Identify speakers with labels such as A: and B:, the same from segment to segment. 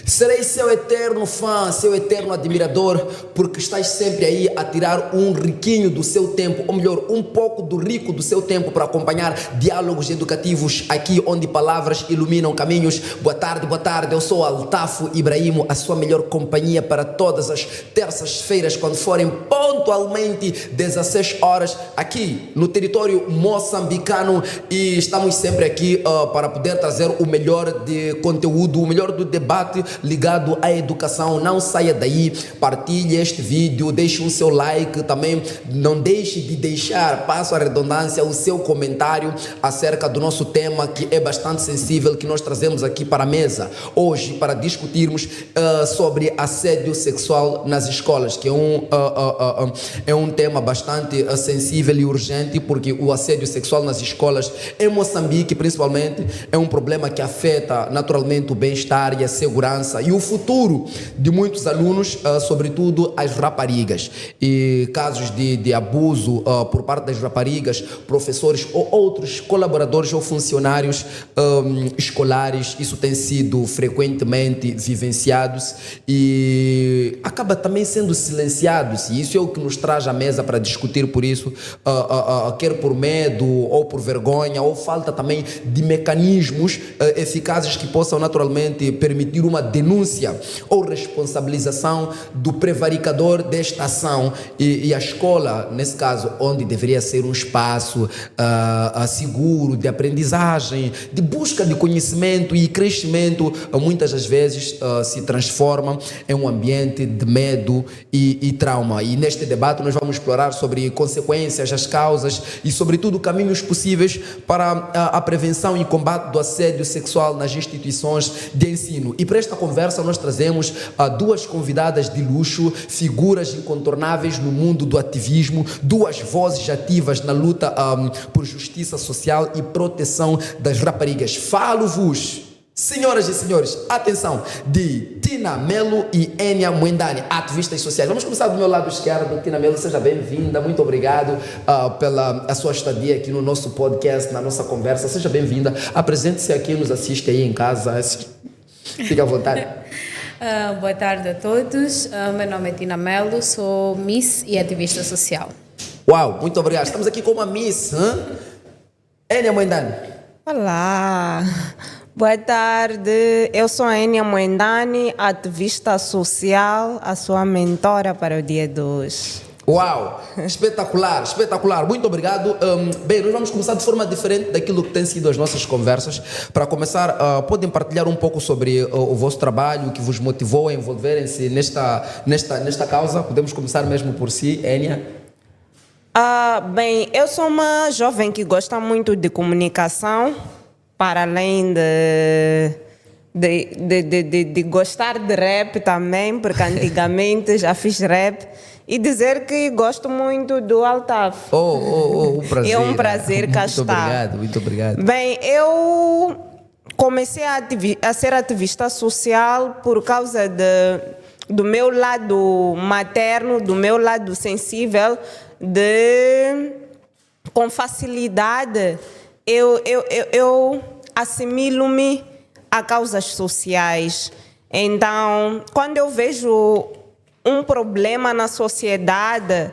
A: Serei seu eterno fã, seu eterno admirador, porque estás sempre aí a tirar um riquinho do seu tempo, ou melhor, um pouco do rico do seu tempo para acompanhar diálogos educativos aqui onde palavras iluminam caminhos. Boa tarde, eu sou Altafo Ibrahimo, a sua melhor companhia para todas as terças-feiras, quando forem pontualmente 16 horas, aqui no território moçambicano, e estamos sempre aqui para poder trazer o melhor de conteúdo, o melhor do debate ligado à educação. Não saia daí, partilhe este vídeo, deixe o seu like, também não deixe de deixar, passo a redundância, o seu comentário acerca do nosso tema, que é bastante sensível, que nós trazemos aqui para a mesa hoje para discutirmos sobre assédio sexual nas escolas, que é um tema bastante sensível e urgente, porque o assédio sexual nas escolas em Moçambique principalmente é um problema que afeta naturalmente o bem-estar e a segurança e o futuro de muitos alunos, sobretudo as raparigas. E casos de abuso por parte das raparigas, professores ou outros colaboradores ou funcionários escolares, isso tem sido frequentemente vivenciados e acaba também sendo silenciados, e isso é o que nos traz à mesa para discutir por isso, quer por medo ou por vergonha, ou falta também de mecanismos eficazes que possam naturalmente permitir uma denúncia ou responsabilização do prevaricador desta ação, e a escola, nesse caso, onde deveria ser um espaço seguro de aprendizagem, de busca de conhecimento e crescimento, muitas das vezes se transforma em um ambiente de medo e trauma. E neste debate nós vamos explorar sobre consequências, as causas e sobretudo caminhos possíveis para a prevenção e combate do assédio sexual nas instituições de ensino. E para esta conversa nós trazemos duas convidadas de luxo, figuras incontornáveis no mundo do ativismo, duas vozes ativas na luta por justiça social e proteção das raparigas. Falo-vos, senhoras e senhores, atenção, de Tina Melo e Enia Mwendani, ativistas sociais. Vamos começar do meu lado esquerdo. Tina Melo, seja bem-vinda, muito obrigado pela a sua estadia aqui no nosso podcast, na nossa conversa. Seja bem-vinda, apresente-se a quem nos assiste aí em casa, fique à vontade.
B: Boa tarde a todos, meu nome é Tina Melo, sou Miss e ativista social.
A: Uau, muito obrigado. Estamos aqui com uma Miss, Enia Mwendani.
C: Olá, boa tarde, eu sou a Enia Mwendani, ativista social, a sua mentora para o dia de hoje.
A: Uau, espetacular, espetacular, muito obrigado. Bem, nós vamos começar de forma diferente daquilo que tem sido as nossas conversas. Para começar, podem partilhar um pouco sobre o vosso trabalho, o que vos motivou a envolverem-se nesta causa. Podemos começar mesmo por si, Enia.
C: Bem, eu sou uma jovem que gosta muito de comunicação, para além de gostar de rap também, porque antigamente já fiz rap, e dizer que gosto muito do Altaf.
A: Um prazer.
C: É um prazer cá
A: estar. Muito obrigado, muito obrigado.
C: Bem, eu comecei a ser ativista social por causa do meu lado materno, do meu lado sensível, com facilidade eu assimilo-me a causas sociais. Então, quando eu vejo um problema na sociedade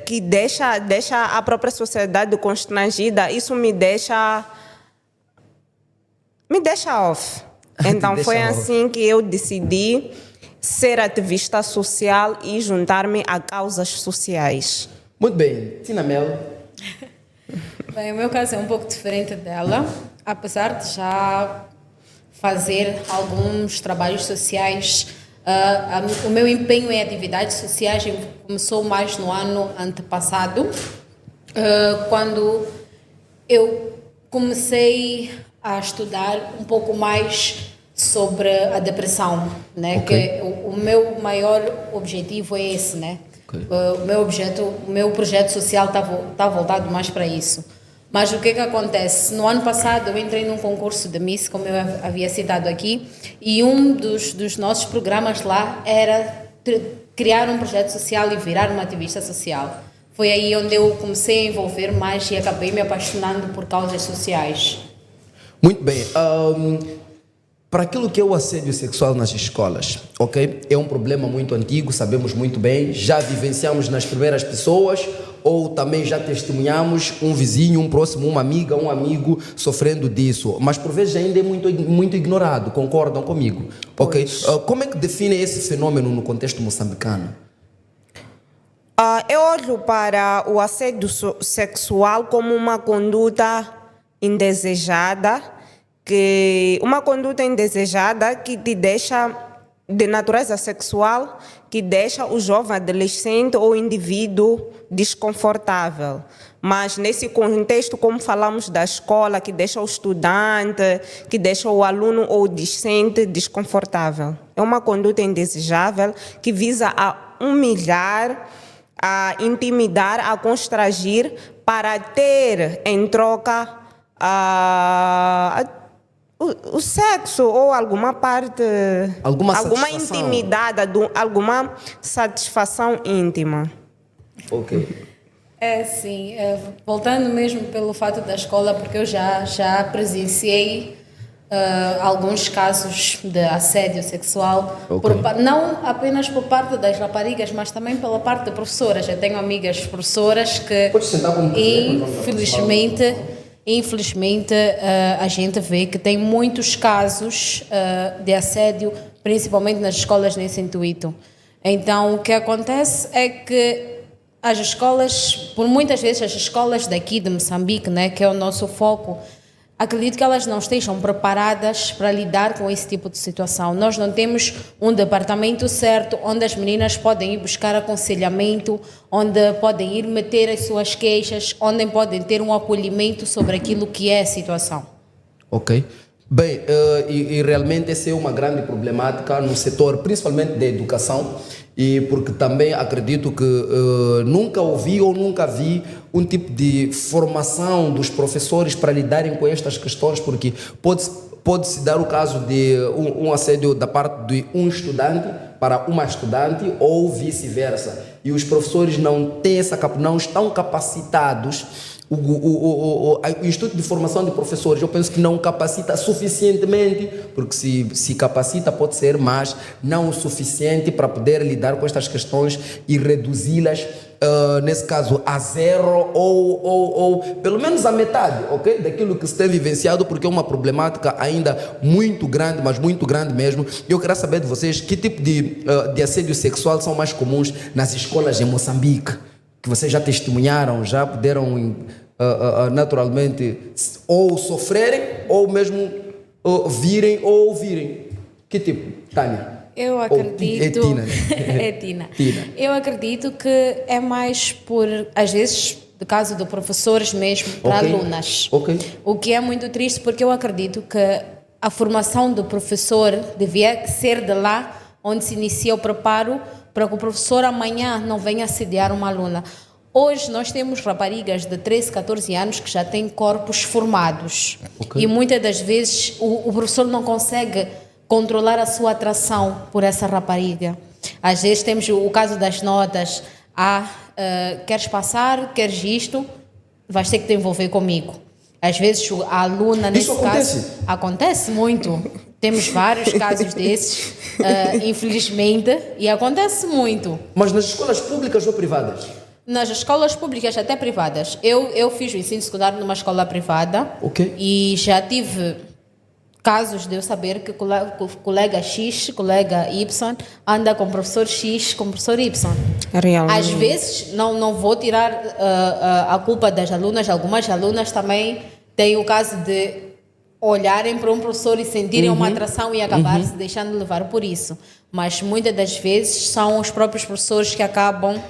C: que deixa a própria sociedade constrangida, isso me deixa off. Então foi assim que eu decidi ser ativista social e juntar-me a causas sociais.
A: Muito bem, Tina Melo.
B: Bem, o meu caso é um pouco diferente dela, apesar de já fazer alguns trabalhos sociais. O meu empenho em atividades sociais começou mais no ano antepassado, quando eu comecei a estudar um pouco mais sobre a depressão, né?
A: Okay.
B: Que o meu maior objetivo é esse, né? Okay. O meu projeto social está voltado mais para isso. Mas o que acontece? No ano passado eu entrei num concurso de Miss, como eu havia citado aqui, e um dos nossos programas lá era criar um projeto social e virar uma ativista social. Foi aí onde eu comecei a envolver mais e acabei me apaixonando por causas sociais.
A: Muito bem. Para aquilo que é o assédio sexual nas escolas, ok? É um problema muito antigo, sabemos muito bem, já vivenciamos nas primeiras pessoas ou também já testemunhamos um vizinho, um próximo, uma amiga, um amigo sofrendo disso, mas por vezes ainda é muito ignorado, concordam comigo? Ok? Como é que define esse fenômeno no contexto moçambicano?
C: Eu olho para o assédio sexual como uma conduta indesejada, que te deixa de natureza sexual, que deixa o jovem adolescente ou indivíduo desconfortável. Mas nesse contexto, como falamos da escola, que deixa o estudante, que deixa o aluno ou o discente desconfortável. É uma conduta indesejável que visa a humilhar, a intimidar, a constrangir para ter em troca o sexo ou alguma parte, alguma intimidade, alguma satisfação íntima.
A: Ok.
B: Sim, voltando mesmo pelo fato da escola, porque eu já presenciei alguns casos de assédio sexual, não apenas por parte das raparigas, mas também pela parte de professoras. Eu tenho amigas professoras que, infelizmente, a gente vê que tem muitos casos de assédio, principalmente nas escolas nesse intuito. Então, o que acontece é que as escolas, por muitas vezes as escolas daqui de Moçambique, né, que é o nosso foco, acredito que elas não estejam preparadas para lidar com esse tipo de situação. Nós não temos um departamento certo onde as meninas podem ir buscar aconselhamento, onde podem ir meter as suas queixas, onde podem ter um acolhimento sobre aquilo que é a situação.
A: Ok. Bem, e realmente essa é uma grande problemática no setor, principalmente da educação, e porque também acredito que nunca ouvi ou nunca vi um tipo de formação dos professores para lidarem com estas questões, porque pode-se dar o caso de um assédio da parte de um estudante para uma estudante ou vice-versa, e os professores não estão capacitados. O Instituto de Formação de Professores, eu penso que não capacita suficientemente, porque se capacita pode ser, mas não o suficiente para poder lidar com estas questões e reduzi-las, nesse caso, a zero ou pelo menos a metade, ok? Daquilo que se tem vivenciado, porque é uma problemática ainda muito grande, mas muito grande mesmo. Eu queria saber de vocês que tipo de assédio sexual são mais comuns nas escolas em Moçambique, que vocês já testemunharam, já puderam naturalmente ou sofrerem ou mesmo virem ou ouvirem. Que tipo, Tânia?
B: Eu acredito...
A: É
B: Tina. Eu acredito que é mais por, às vezes, do caso de professores mesmo, para alunas. O que é muito triste, porque eu acredito que a formação do professor devia ser de lá onde se inicia o preparo para que o professor amanhã não venha assediar uma aluna. Hoje nós temos raparigas de 13, 14 anos que já têm corpos formados. E muitas das vezes o professor não consegue controlar a sua atração por essa rapariga. Às vezes temos o caso das notas. Queres passar, queres isto, vais ter que te envolver comigo. Às vezes a aluna, nesse caso... Acontece muito. Temos vários casos desses, infelizmente, e acontece muito.
A: Mas nas escolas públicas ou privadas?
B: Nas escolas públicas, até privadas. Eu fiz o ensino secundário numa escola privada e já tive casos de eu saber que o colega X, colega Y, anda com o professor X, com o professor Y.
C: Realmente.
B: Às vezes, não vou tirar a culpa das alunas. Algumas alunas também têm o caso de olharem para um professor e sentirem uma atração e acabar se deixando levar por isso. Mas muitas das vezes são os próprios professores que acabam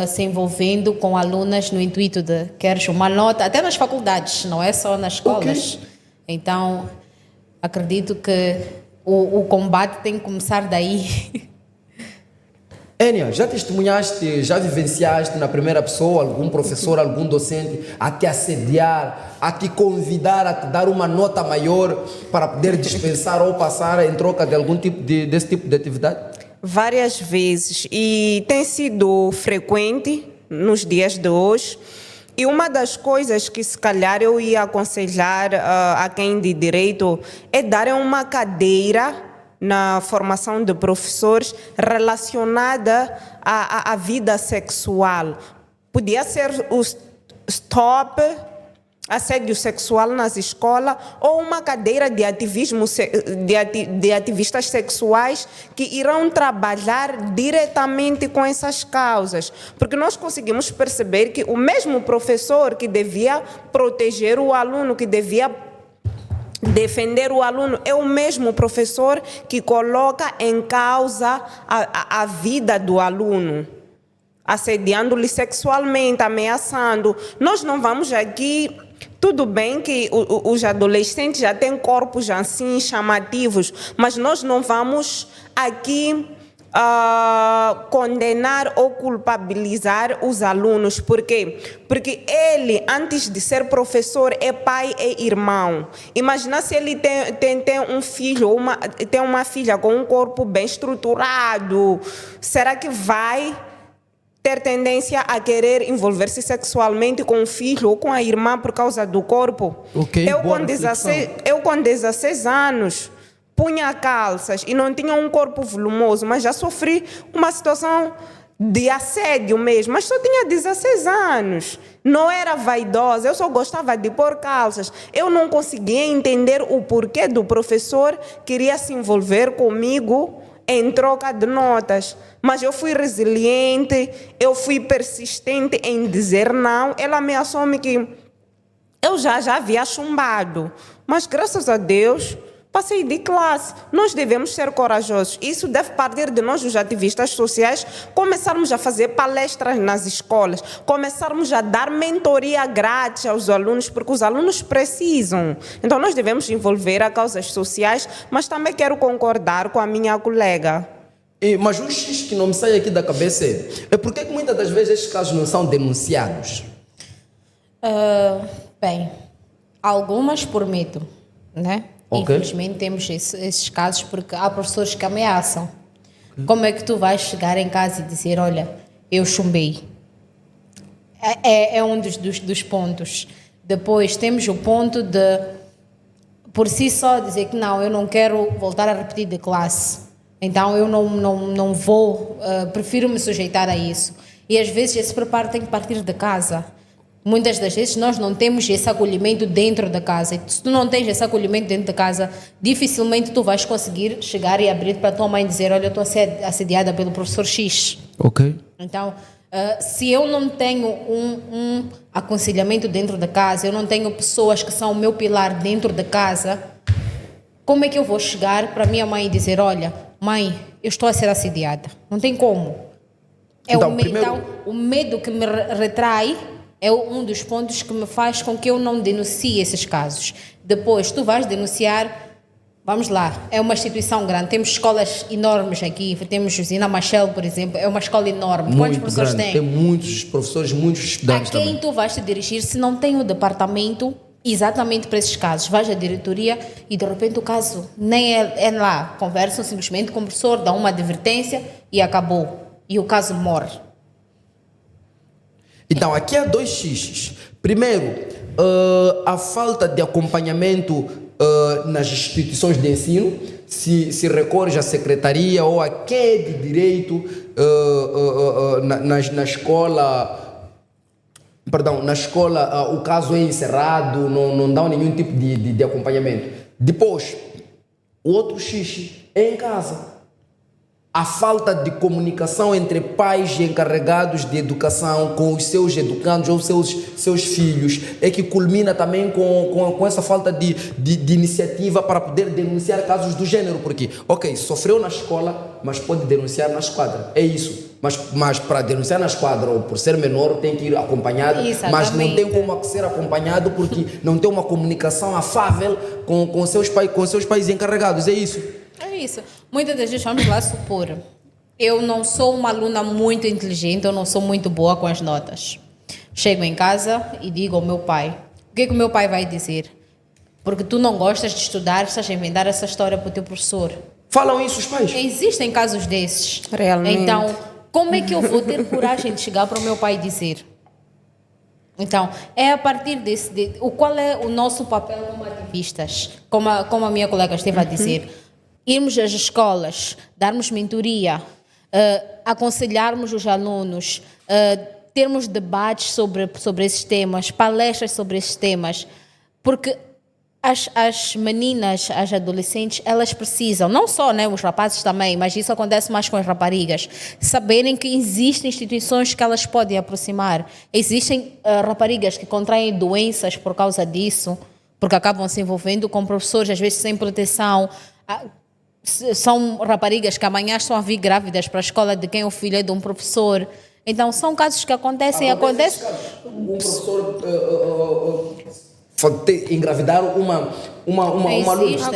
B: se envolvendo com alunas no intuito de queres uma nota, até nas faculdades, não é só nas escolas. Então, acredito que o combate tem que começar daí.
A: Enia, já testemunhaste, já vivenciaste na primeira pessoa algum professor, algum docente a te assediar, a te convidar a te dar uma nota maior para poder dispensar ou passar em troca de algum tipo desse tipo de atividade?
C: Várias vezes, e tem sido frequente nos dias de hoje, E uma das coisas que se calhar eu ia aconselhar a quem de direito é darem uma cadeira na formação de professores relacionada à vida sexual. Podia ser o STOP, assédio sexual nas escolas, ou uma cadeira de ativismo de ativistas sexuais que irão trabalhar diretamente com essas causas. Porque nós conseguimos perceber que o mesmo professor que devia proteger o aluno, que devia defender o aluno, é o mesmo professor que coloca em causa a vida do aluno, assediando-lhe sexualmente, ameaçando. Nós não vamos aqui... Tudo bem que os adolescentes já têm corpos assim chamativos, mas nós não vamos aqui condenar ou culpabilizar os alunos. Por quê? Porque ele, antes de ser professor, é pai e irmão. Imagina se ele tem um filho, tem uma filha com um corpo bem estruturado. Será que vai ter tendência a querer envolver-se sexualmente com o filho ou com a irmã por causa do corpo?
A: Okay,
C: eu com 16 anos punha calças e não tinha um corpo volumoso, mas já sofri uma situação de assédio mesmo, mas só tinha 16 anos. Não era vaidosa, eu só gostava de pôr calças. Eu não conseguia entender o porquê do professor queria se envolver comigo em troca de notas. Mas eu fui resiliente, eu fui persistente em dizer não. Ela ameaçou-me que eu já havia chumbado, mas graças a Deus passei de classe. Nós devemos ser corajosos. Isso deve partir de nós, os ativistas sociais, começarmos a fazer palestras nas escolas, começarmos a dar mentoria grátis aos alunos, porque os alunos precisam. Então nós devemos envolver a causas sociais, mas também quero concordar com a minha colega.
A: Mas um X que não me sai aqui da cabeça é por que muitas das vezes estes casos não são denunciados?
B: Bem, algumas por medo, né?
A: Okay.
B: Infelizmente temos esses casos porque há professores que ameaçam. Como é que tu vais chegar em casa e dizer, olha, eu chumbei? É um dos pontos. Depois temos o ponto de, por si só, dizer que não, eu não quero voltar a repetir de classe. Então eu não vou, prefiro me sujeitar a isso. E às vezes esse preparo tem que partir de casa. Muitas das vezes nós não temos esse acolhimento dentro da casa. E se tu não tens esse acolhimento dentro da casa, dificilmente tu vais conseguir chegar e abrir para a tua mãe e dizer, olha, eu estou assediada pelo professor X.
A: Ok.
B: Então, se eu não tenho um aconselhamento dentro da casa, eu não tenho pessoas que são o meu pilar dentro da casa, como é que eu vou chegar para a minha mãe e dizer, olha, mãe, eu estou a ser assediada? Não tem como. Então, o medo que me retrai é um dos pontos que me faz com que eu não denuncie esses casos. Depois, tu vais denunciar, vamos lá, é uma instituição grande, temos escolas enormes aqui, temos Josina Machel, por exemplo, é uma escola enorme. Quantos professores tem?
A: Tem muitos professores, muitos estudantes
B: também. A quem
A: também.
B: tu vais te dirigir se não tem o departamento exatamente para esses casos? Vais à diretoria e de repente o caso nem é lá, conversam simplesmente com o professor, dão uma advertência e acabou, e o caso morre.
A: Então, aqui há dois xixes. Primeiro, a falta de acompanhamento nas instituições de ensino, se recorre à secretaria ou a quem de direito na escola, o caso é encerrado, não dá nenhum tipo de acompanhamento. Depois, o outro xixi é em casa. A falta de comunicação entre pais e encarregados de educação com os seus educandos ou seus filhos é que culmina também com essa falta de iniciativa para poder denunciar casos do gênero. Porque, ok, sofreu na escola, mas pode denunciar na esquadra. É isso. Mas para denunciar na esquadra ou por ser menor tem que ir acompanhado.
B: Exatamente.
A: Mas não tem como ser acompanhado porque não tem uma comunicação afável com seus pais encarregados. É isso.
B: É isso. Muitas das vezes, vamos lá supor, eu não sou uma aluna muito inteligente, eu não sou muito boa com as notas. Chego em casa e digo ao meu pai. O que é que o meu pai vai dizer? Porque tu não gostas de estudar, estás a inventar essa história para o teu professor.
A: Falam isso os pais?
B: Existem casos desses.
C: Realmente.
B: Então, como é que eu vou ter coragem de chegar para o meu pai e dizer? Então, é a partir desse... qual é o nosso papel como ativistas? Como a minha colega esteve a dizer, irmos às escolas, darmos mentoria, aconselharmos os alunos, termos debates sobre esses temas, palestras sobre esses temas, porque as meninas, as adolescentes, elas precisam, não só, né, os rapazes também, mas isso acontece mais com as raparigas, saberem que existem instituições que elas podem aproximar. Existem raparigas que contraem doenças por causa disso, porque acabam se envolvendo com professores, às vezes sem proteção. São raparigas que amanhã estão a vir grávidas para a escola de quem o filho é de um professor. Então, são casos que acontecem.
A: Um professor engravidar uma aluna.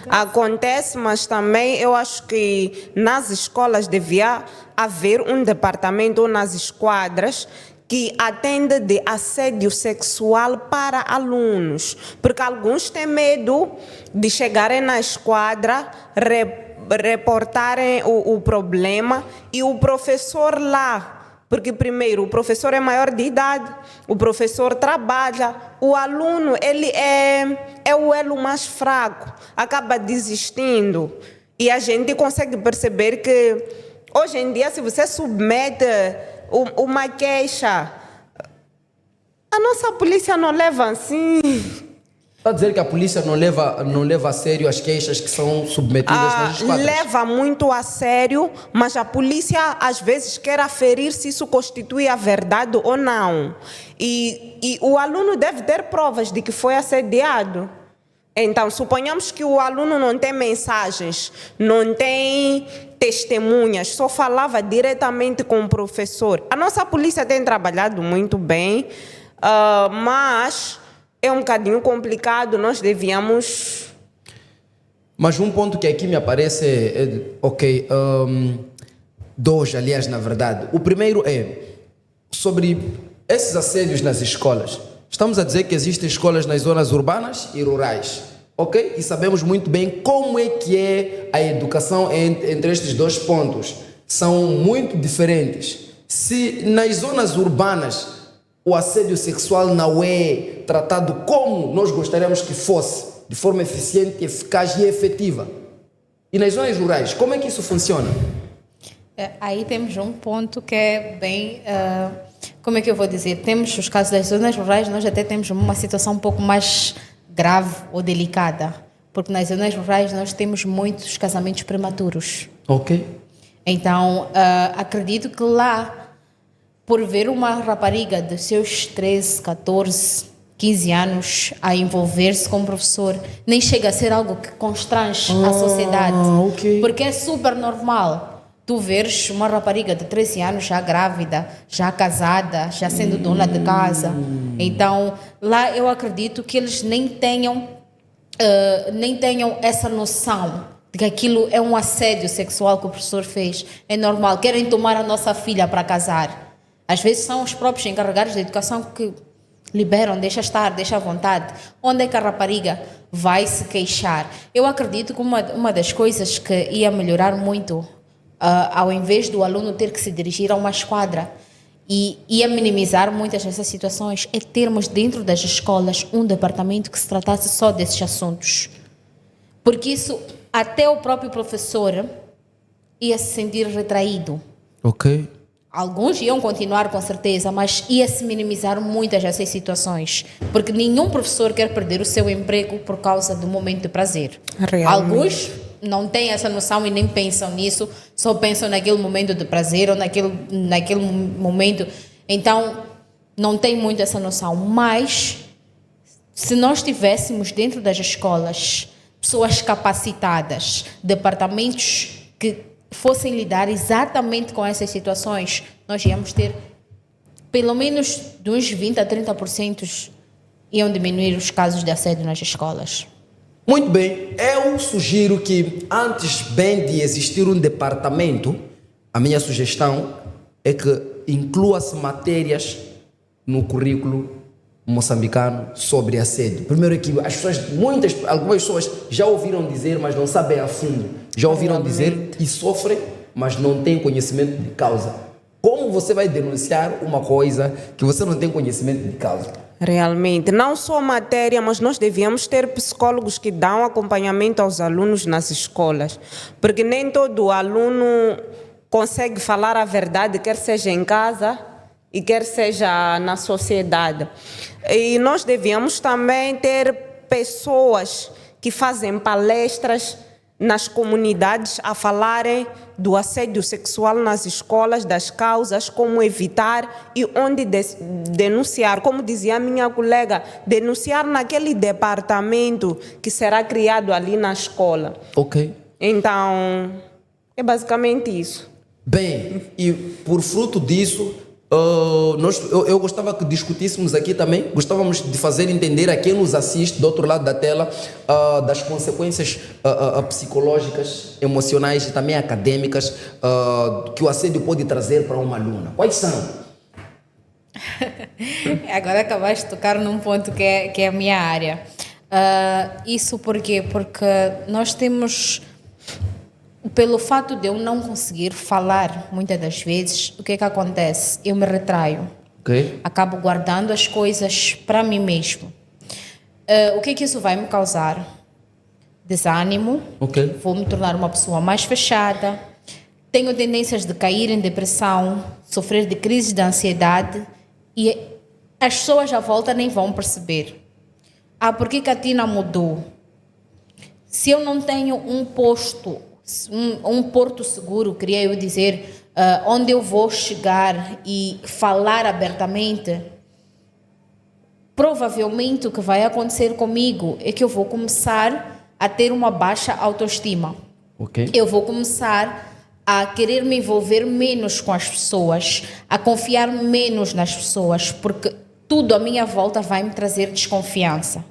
C: Acontece, mas também eu acho que nas escolas devia haver um departamento ou nas esquadras que atende de assédio sexual para alunos, porque alguns têm medo de chegarem na esquadra, reportarem o problema e o professor lá. Porque, primeiro, o professor é maior de idade, o professor trabalha, o aluno ele é o elo mais fraco, acaba desistindo. E a gente consegue perceber que, hoje em dia, se você submete uma queixa, a nossa polícia não leva assim.
A: Está a dizer que a polícia não leva a sério as queixas que são submetidas nas esquadras?
C: Leva muito a sério, mas a polícia às vezes quer aferir se isso constitui a verdade ou não. E o aluno deve ter provas de que foi assediado. Então, suponhamos que o aluno não tem mensagens, não tem testemunhas, só falava diretamente com o professor. A nossa polícia tem trabalhado muito bem, mas é um bocadinho complicado, nós devíamos...
A: Mas um ponto que aqui me aparece dois, aliás, na verdade. O primeiro é sobre esses assédios nas escolas. Estamos a dizer que existem escolas nas zonas urbanas e rurais, ok? E sabemos muito bem como é que é a educação entre estes dois pontos. São muito diferentes. Se nas zonas urbanas o assédio sexual não é tratado como nós gostaríamos que fosse, de forma eficiente, eficaz e efetiva, e nas zonas rurais, como é que isso funciona?
B: Aí temos um ponto que é bem... como é que eu vou dizer? Temos os casos das zonas rurais, nós até temos uma situação um pouco mais grave ou delicada, porque nas zonas rurais nós temos muitos casamentos prematuros.
A: Ok.
B: Então, acredito que lá, por ver uma rapariga de seus 13, 14, 15 anos a envolver-se com um professor, nem chega a ser algo que constrange a sociedade.
A: Okay.
B: Porque é super normal tu veres uma rapariga de 13 anos já grávida, já casada, já sendo dona de casa. Então, lá eu acredito que eles nem tenham essa noção de que aquilo é um assédio sexual que o professor fez. É normal, querem tomar a nossa filha para casar. Às vezes são os próprios encarregados da educação que liberam, deixa estar, deixa à vontade. Onde é que a rapariga vai se queixar? Eu acredito que uma das coisas que ia melhorar muito, ao invés do aluno ter que se dirigir a uma esquadra, e ia minimizar muitas dessas situações, é termos dentro das escolas um departamento que se tratasse só desses assuntos. Porque isso, até o próprio professor ia se sentir retraído.
A: Ok.
B: Alguns iam continuar com certeza, mas ia-se minimizar muitas dessas situações, porque nenhum professor quer perder o seu emprego por causa do momento de prazer.
C: Realmente.
B: Alguns não têm essa noção e nem pensam nisso, só pensam naquele momento de prazer ou naquele momento. Então, não tem muito essa noção. Mas, se nós tivéssemos dentro das escolas pessoas capacitadas, departamentos que fossem lidar exatamente com essas situações, nós íamos ter pelo menos de uns 20% a 30% iam diminuir os casos de assédio nas escolas.
A: Muito bem, eu sugiro que antes bem de existir um departamento, a minha sugestão é que inclua-se matérias no currículo moçambicano sobre assédio. Primeiro que as pessoas, algumas pessoas já ouviram dizer, mas não sabem a fundo. Já ouviram dizer e sofrem, mas não têm conhecimento de causa. Como você vai denunciar uma coisa que você não tem conhecimento de causa?
C: Realmente, não só a matéria, mas nós devíamos ter psicólogos que dão acompanhamento aos alunos nas escolas, porque nem todo aluno consegue falar a verdade, quer seja em casa e quer seja na sociedade. E nós devíamos também ter pessoas que fazem palestras nas comunidades a falarem do assédio sexual nas escolas, das causas, como evitar e onde denunciar. Como dizia a minha colega, denunciar naquele departamento que será criado ali na escola.
A: Ok.
C: Então, é basicamente isso.
A: Bem, e por fruto disso, eu gostava que discutíssemos aqui também, gostávamos de fazer entender a quem nos assiste do outro lado da tela das consequências psicológicas, emocionais e também acadêmicas que o assédio pode trazer para uma aluna. Quais são?
B: Agora acabaste de tocar num ponto que é a minha área. Isso por quê? Porque nós temos... Pelo fato de eu não conseguir falar, muitas das vezes, o que é que acontece? Eu me retraio.
A: Okay.
B: Acabo guardando as coisas para mim mesmo. O que é que isso vai me causar? Desânimo.
A: Okay.
B: Vou me tornar uma pessoa mais fechada. Tenho tendências de cair em depressão, sofrer de crises de ansiedade e as pessoas à volta nem vão perceber. Por que a Tina mudou? Se eu não tenho um posto, um porto seguro, queria eu dizer, onde eu vou chegar e falar abertamente, provavelmente o que vai acontecer comigo é que eu vou começar a ter uma baixa autoestima.
A: Okay.
B: Eu vou começar a querer me envolver menos com as pessoas, a confiar menos nas pessoas, porque tudo à minha volta vai me trazer desconfiança.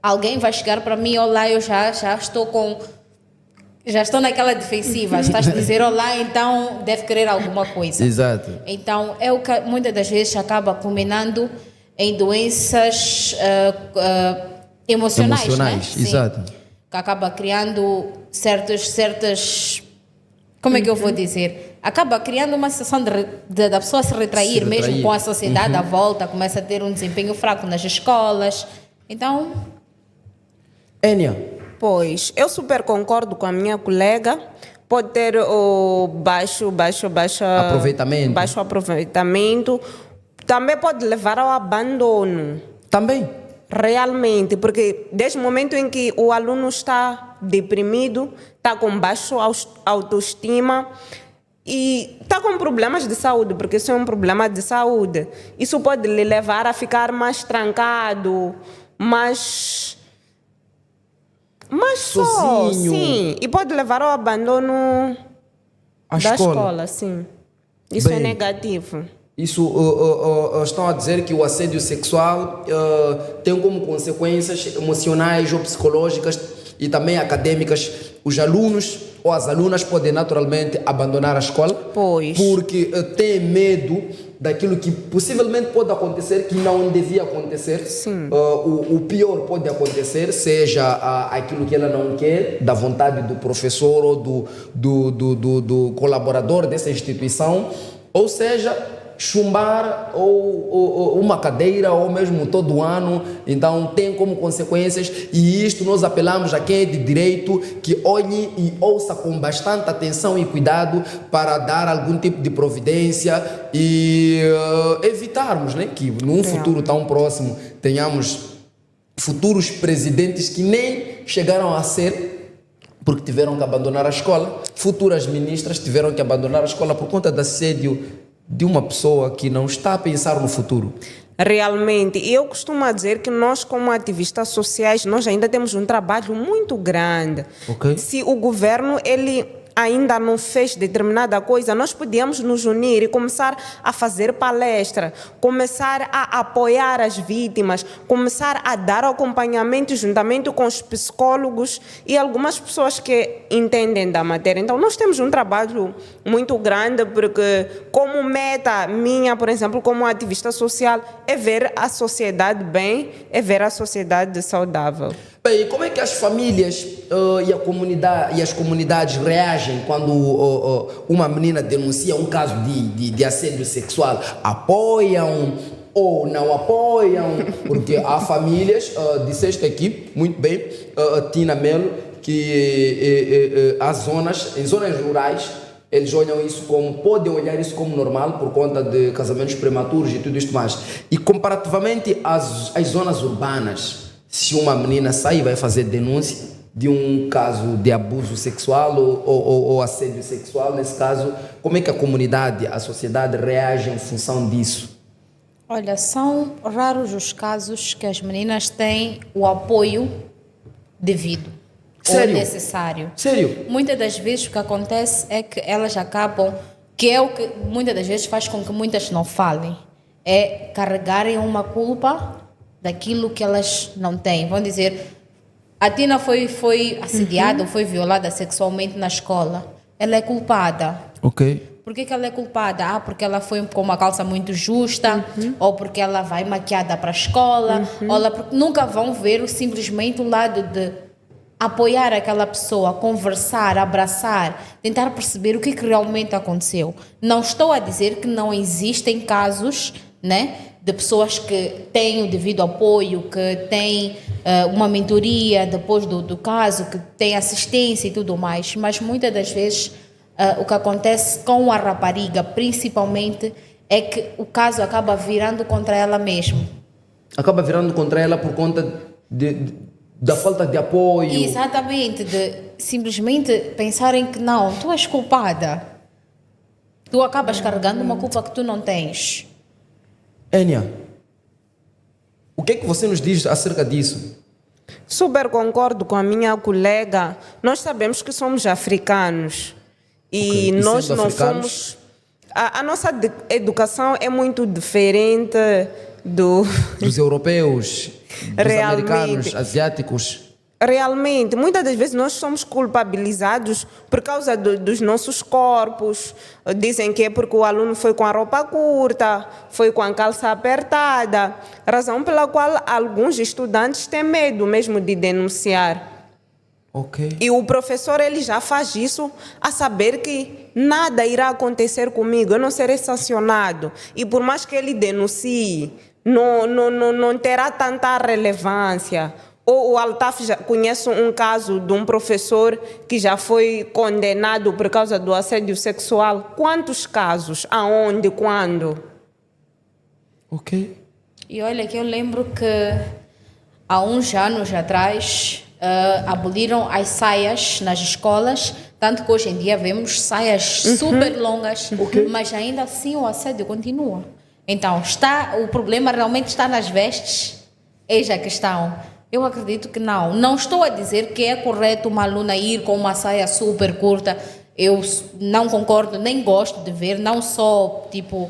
B: Alguém vai chegar para mim, olá, eu já estou naquela defensiva, estás a dizer olá, então deve querer alguma coisa.
A: Exato.
B: Então, é o que muitas das vezes acaba culminando em doenças emocionais, né?
A: Exato.
B: Que acaba criando certas... Como é que eu vou dizer? Acaba criando uma sensação da pessoa se retrair, mesmo com a sociedade à volta, começa a ter um desempenho fraco nas escolas. Então...
A: Enia.
C: Pois, eu super concordo com a minha colega. Pode ter o baixo aproveitamento. Também pode levar ao abandono.
A: Também.
C: Realmente, porque desde o momento em que o aluno está deprimido, está com baixa autoestima e está com problemas de saúde, porque isso é um problema de saúde, isso pode lhe levar a ficar mais trancado, mais
A: sozinho.
C: Sim, e pode levar ao abandono da escola, sim. Isso é negativo.
A: Isso estão a dizer que o assédio sexual tem como consequências emocionais ou psicológicas e também acadêmicas. Os alunos ou as alunas podem naturalmente abandonar a escola, porque têm medo daquilo que possivelmente pode acontecer, que não devia acontecer.
C: Sim.
A: O pior pode acontecer, seja aquilo que ela não quer, da vontade do professor ou do colaborador dessa instituição, ou seja, chumbar ou uma cadeira ou mesmo todo ano. Então tem como consequências, e isto nós apelamos a quem é de direito que olhe e ouça com bastante atenção e cuidado para dar algum tipo de providência e evitarmos, né, que num futuro tão próximo tenhamos futuros presidentes que nem chegaram a ser porque tiveram que abandonar a escola, futuras ministras tiveram que abandonar a escola por conta do assédio de uma pessoa que não está a pensar no futuro.
C: Realmente, eu costumo dizer que nós, como ativistas sociais, nós ainda temos um trabalho muito grande.
A: Okay.
C: Se o governo ainda não fez determinada coisa, nós podíamos nos unir e começar a fazer palestra, começar a apoiar as vítimas, começar a dar acompanhamento juntamente com os psicólogos e algumas pessoas que entendem da matéria. Então, nós temos um trabalho muito grande porque como meta minha, por exemplo, como ativista social, é ver a sociedade bem, é ver a sociedade saudável.
A: Bem, e como é que as famílias e as comunidades reagem quando uma menina denuncia um caso de assédio sexual? Apoiam ou não apoiam? Porque há famílias, disseste aqui, muito bem, Tina Melo, que em zonas rurais, eles olham isso podem olhar isso como normal por conta de casamentos prematuros e tudo isto mais. E comparativamente às zonas urbanas, se uma menina sai e vai fazer denúncia de um caso de abuso sexual ou assédio sexual, nesse caso, como é que a comunidade, a sociedade reage em função disso?
B: Olha, são raros os casos que as meninas têm o apoio devido.
A: Sério?
B: Ou necessário.
A: Sério?
B: Muitas das vezes o que acontece é que elas acabam, que é o que muitas das vezes faz com que muitas não falem, é carregarem uma culpa daquilo que elas não têm. Vão dizer, a Tina foi assediada ou foi violada sexualmente na escola. Ela é culpada.
A: Ok.
B: Por que ela é culpada? Porque ela foi com uma calça muito justa, ou porque ela vai maquiada para a escola, ou porque nunca vão ver simplesmente o lado de apoiar aquela pessoa, conversar, abraçar, tentar perceber o que realmente aconteceu. Não estou a dizer que não existem casos, né, de pessoas que têm o devido apoio, que têm uma mentoria depois do caso, que têm assistência e tudo mais, mas muitas das vezes o que acontece com a rapariga, principalmente, é que o caso acaba virando contra ela mesma.
A: Acaba virando contra ela por conta da falta de apoio.
B: Exatamente, de simplesmente pensarem que não, tu és culpada. Tu acabas carregando uma culpa que tu não tens.
A: Enia, o que é que você nos diz acerca disso?
C: Super concordo com a minha colega. Nós sabemos que somos africanos e nós não somos... A nossa educação é muito diferente
A: dos europeus, dos americanos, asiáticos.
C: Realmente, muitas das vezes nós somos culpabilizados por causa dos nossos corpos. Dizem que é porque o aluno foi com a roupa curta, foi com a calça apertada, razão pela qual alguns estudantes têm medo mesmo de denunciar.
A: Okay.
C: E o professor ele já faz isso a saber que nada irá acontecer comigo, eu não serei sancionado. E por mais que ele denuncie, não terá tanta relevância. Ou o Altaf já conhece um caso de um professor que já foi condenado por causa do assédio sexual. Quantos casos? Aonde? Quando?
A: Ok.
B: E olha que eu lembro que há uns anos atrás aboliram as saias nas escolas, tanto que hoje em dia vemos saias super longas, mas ainda assim o assédio continua. Então, o problema realmente está nas vestes? Eis a questão. Eu acredito que não. Não estou a dizer que é correto uma aluna ir com uma saia super curta. Eu não concordo, nem gosto de ver, não só tipo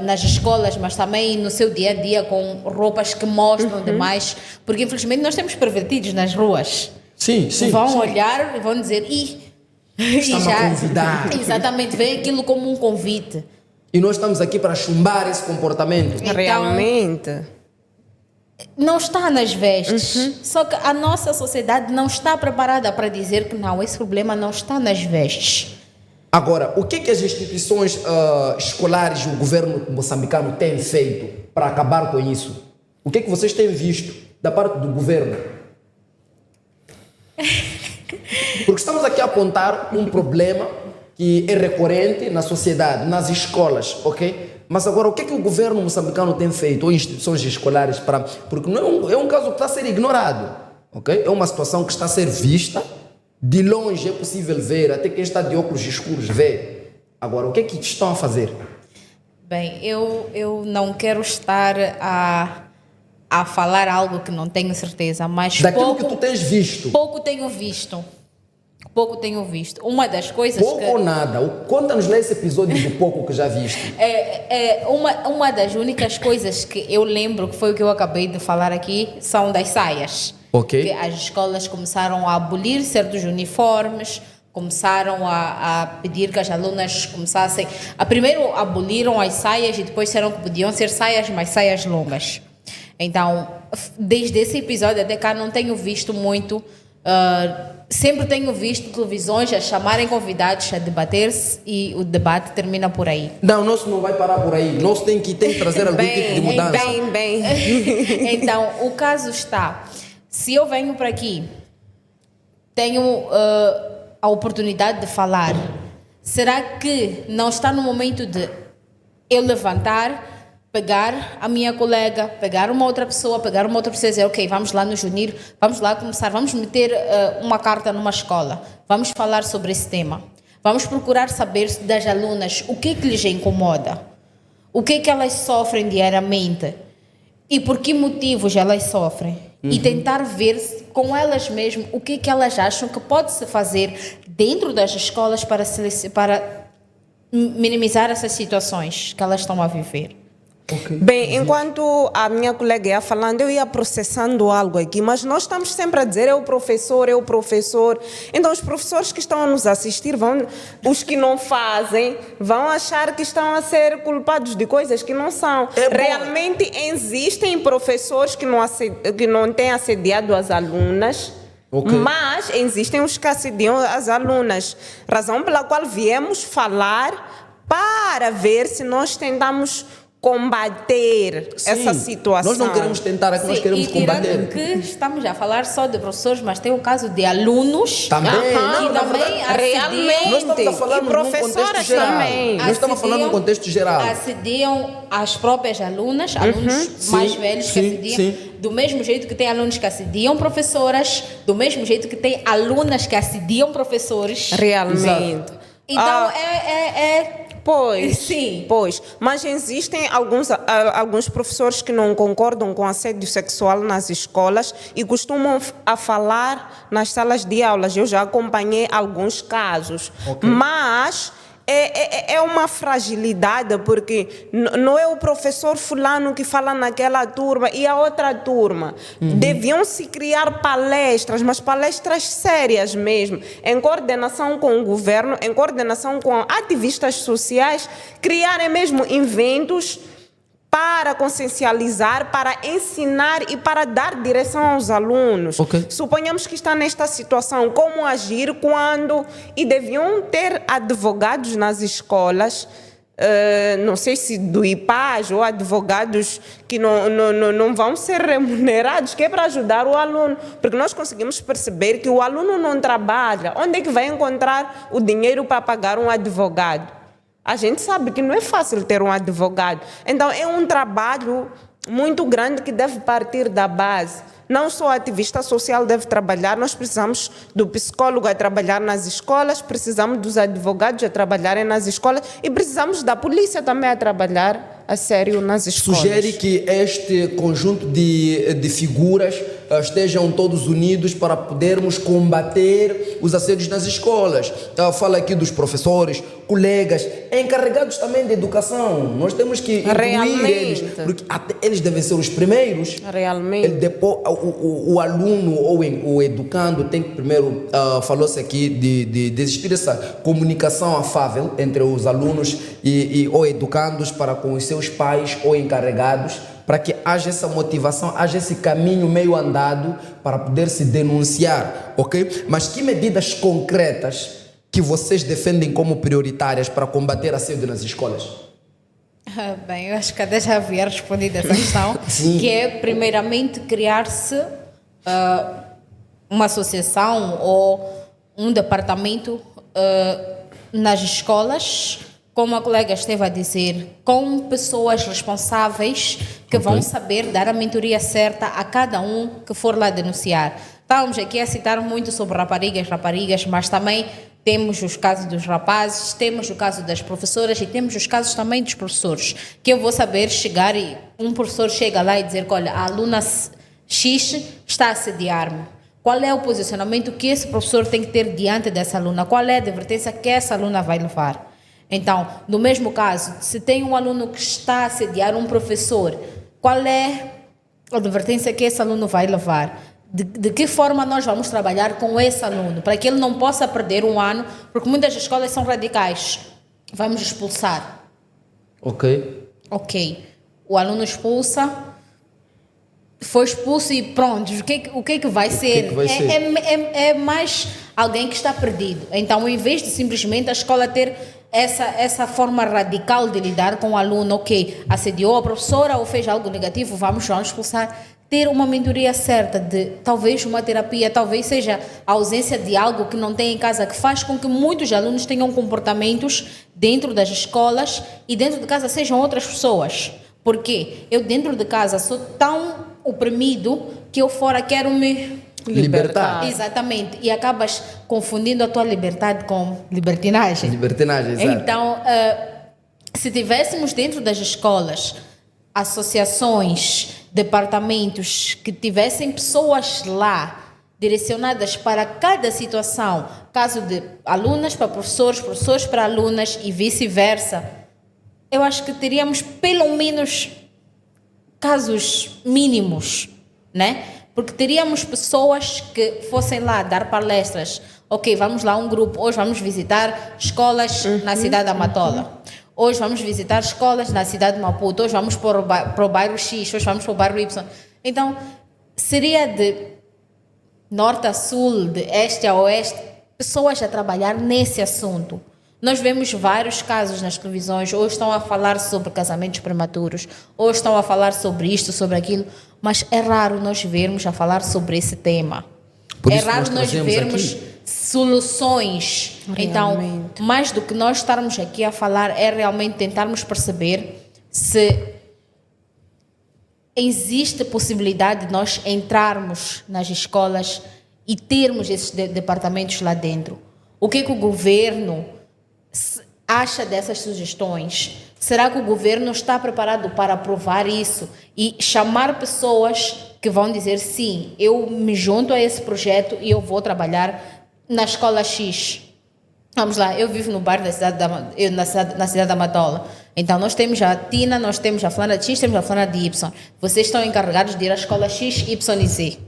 B: nas escolas, mas também no seu dia a dia com roupas que mostram demais, porque infelizmente nós temos pervertidos nas ruas.
A: Sim.
B: Vão olhar e vão dizer,
A: está-me a convidar.
B: Exatamente, vê aquilo como um convite.
A: E nós estamos aqui para chumbar esse comportamento.
B: Então,
C: realmente.
B: Não está nas vestes. Só que a nossa sociedade não está preparada para dizer que não, esse problema não está nas vestes.
A: Agora, o que as instituições escolares e o governo moçambicano têm feito para acabar com isso? O que vocês têm visto da parte do governo? Porque estamos aqui a apontar um problema que é recorrente na sociedade, nas escolas, ok? Mas agora, o que o governo moçambicano tem feito, ou instituições escolares, porque não é um caso que está a ser ignorado, ok? É uma situação que está a ser vista, de longe é possível ver, até quem está de óculos escuros vê. Agora, o que estão a fazer?
B: Bem, eu não quero estar a falar algo que não tenho certeza, mas
A: daquilo que tu tens visto.
B: Pouco tenho visto. Uma das coisas
A: pouco ou nada? Conta-nos lá esse episódio do pouco que já viste.
B: Uma das únicas coisas que eu lembro, que foi o que eu acabei de falar aqui, são das saias.
A: Ok.
B: Que as escolas começaram a abolir certos uniformes, começaram a pedir que as alunas começassem... Primeiro aboliram as saias e depois disseram que podiam ser saias, mas saias longas. Então, desde esse episódio até cá não tenho visto muito... sempre tenho visto televisões a chamarem convidados a debater-se e o debate termina por aí.
A: Não, nosso não vai parar por aí. Nós tem que trazer algum tipo de mudança.
C: Bem.
B: Então, o caso está... Se eu venho para aqui, tenho a oportunidade de falar, será que não está no momento de eu levantar, pegar a minha colega, pegar uma outra pessoa e dizer, ok, vamos lá nos unir, vamos lá começar, vamos meter uma carta numa escola, vamos falar sobre esse tema, vamos procurar saber das alunas o que lhes incomoda, o que elas sofrem diariamente e por que motivos elas sofrem. E tentar ver com elas mesmas o que elas acham que pode-se fazer dentro das escolas para minimizar essas situações que elas estão a viver.
A: Okay.
C: Bem, enquanto a minha colega ia falando, eu ia processando algo aqui, mas nós estamos sempre a dizer é o professor. Então, os professores que estão a nos assistir, os que não fazem, vão achar que estão a ser culpados de coisas que não são. Realmente existem professores que não têm assediado as alunas. Okay. Mas existem os que assediam as alunas. Razão pela qual viemos falar para ver se nós tentamos combater essa situação.
A: Nós não queremos tentar, nós queremos combater.
B: Que estamos a falar só de professores, mas tem o caso de alunos
A: também.
C: Realmente.
A: Nós estamos a falar num contexto geral.
C: Também.
A: Nós estamos falando num contexto geral.
B: Assediam as próprias alunas, alunos mais velhos que assediam. Do mesmo jeito que tem alunos que assediam professoras, do mesmo jeito que tem alunas que assediam professores.
C: Realmente.
B: Exato. Então,
C: Pois, mas existem alguns professores que não concordam com assédio sexual nas escolas e costumam a falar nas salas de aulas. Eu já acompanhei alguns casos, mas é uma fragilidade, porque não é o professor fulano que fala naquela turma e a outra turma. Deviam-se criar palestras, mas palestras sérias mesmo, em coordenação com o governo, em coordenação com ativistas sociais, criarem mesmo eventos para consciencializar, para ensinar e para dar direção aos alunos.
A: Okay.
C: Suponhamos que está nesta situação, como agir quando... E deviam ter advogados nas escolas, não sei se do IPAS ou advogados que não vão ser remunerados, que é para ajudar o aluno. Porque nós conseguimos perceber que o aluno não trabalha. Onde é que vai encontrar o dinheiro para pagar um advogado? A gente sabe que não é fácil ter um advogado. Então, é um trabalho muito grande que deve partir da base. Não só o ativista social deve trabalhar, nós precisamos do psicólogo a trabalhar nas escolas, precisamos dos advogados a trabalharem nas escolas e precisamos da polícia também a trabalhar a sério nas escolas.
A: Sugere que este conjunto de figuras estejam todos unidos para podermos combater os assédios nas escolas. Fala aqui dos professores, colegas, encarregados também de educação. Nós temos que incluir eles, porque até eles devem ser os primeiros.
C: Realmente.
A: O aluno ou o educando tem que primeiro, falou-se aqui de existir essa comunicação afável entre os alunos ou educandos para com os seus pais ou encarregados, para que haja essa motivação, haja esse caminho meio andado para poder se denunciar, ok? Mas que medidas concretas que vocês defendem como prioritárias para combater assédio nas escolas?
B: Bem, eu acho que até já havia respondido essa questão, que é primeiramente criar-se uma associação ou um departamento nas escolas, como a colega esteve a dizer, com pessoas responsáveis que vão saber dar a mentoria certa a cada um que for lá denunciar. Estávamos aqui a citar muito sobre raparigas, mas também temos os casos dos rapazes, temos o caso das professoras e temos os casos também dos professores, que eu vou saber chegar e um professor chega lá e dizer que, olha, a aluna X está a assediar-me. Qual é o posicionamento que esse professor tem que ter diante dessa aluna? Qual é a advertência que essa aluna vai levar? Então, no mesmo caso, se tem um aluno que está a assediar um professor, qual é a advertência que esse aluno vai levar? de que forma nós vamos trabalhar com esse aluno, para que ele não possa perder um ano, porque muitas escolas são radicais. Vamos expulsar.
A: Ok.
B: Ok. O aluno expulsa, foi expulso e pronto. O que é que vai ser?
A: Que é que vai ser?
B: É mais alguém que está perdido. Então, em vez de simplesmente a escola ter essa forma radical de lidar com o aluno, ok, assediou a professora ou fez algo negativo, vamos expulsar. Ter uma mentoria certa de talvez uma terapia, talvez seja a ausência de algo que não tem em casa, que faz com que muitos alunos tenham comportamentos dentro das escolas e dentro de casa sejam outras pessoas. Porque eu dentro de casa sou tão oprimido que eu fora quero me
A: Libertar.
B: Exatamente. E acabas confundindo a tua liberdade com libertinagem.
A: Libertinagem, exato.
B: Então, se tivéssemos dentro das escolas associações, departamentos que tivessem pessoas lá direcionadas para cada situação, caso de alunas para professores, professores para alunas e vice-versa, eu acho que teríamos pelo menos casos mínimos, né? Porque teríamos pessoas que fossem lá dar palestras. Ok, vamos lá, um grupo, hoje vamos visitar escolas na cidade da Matola. Hoje vamos visitar escolas na cidade de Maputo. Hoje vamos para o bairro X, hoje vamos para o bairro Y. Então, seria de norte a sul, de este a oeste, pessoas a trabalhar nesse assunto. Nós vemos vários casos nas televisões, ou estão a falar sobre casamentos prematuros, ou estão a falar sobre isto, sobre aquilo, mas é raro nós vermos a falar sobre esse tema.
A: Por
B: É
A: isso
B: raro nós vermos soluções.
C: Realmente.
B: Então, mais do que nós estarmos aqui a falar, é realmente tentarmos perceber se existe possibilidade de nós entrarmos nas escolas e termos esses departamentos lá dentro. O que é que o governo acha dessas sugestões? Será que o governo está preparado para aprovar isso e chamar pessoas que vão dizer sim, eu me junto a esse projeto e eu vou trabalhar na escola X? Vamos lá, eu vivo no bairro na cidade da Matola. Então nós temos a Tina, nós temos a fulana de X, temos a fulana de Y. Vocês estão encarregados de ir à escola X, Y e Z.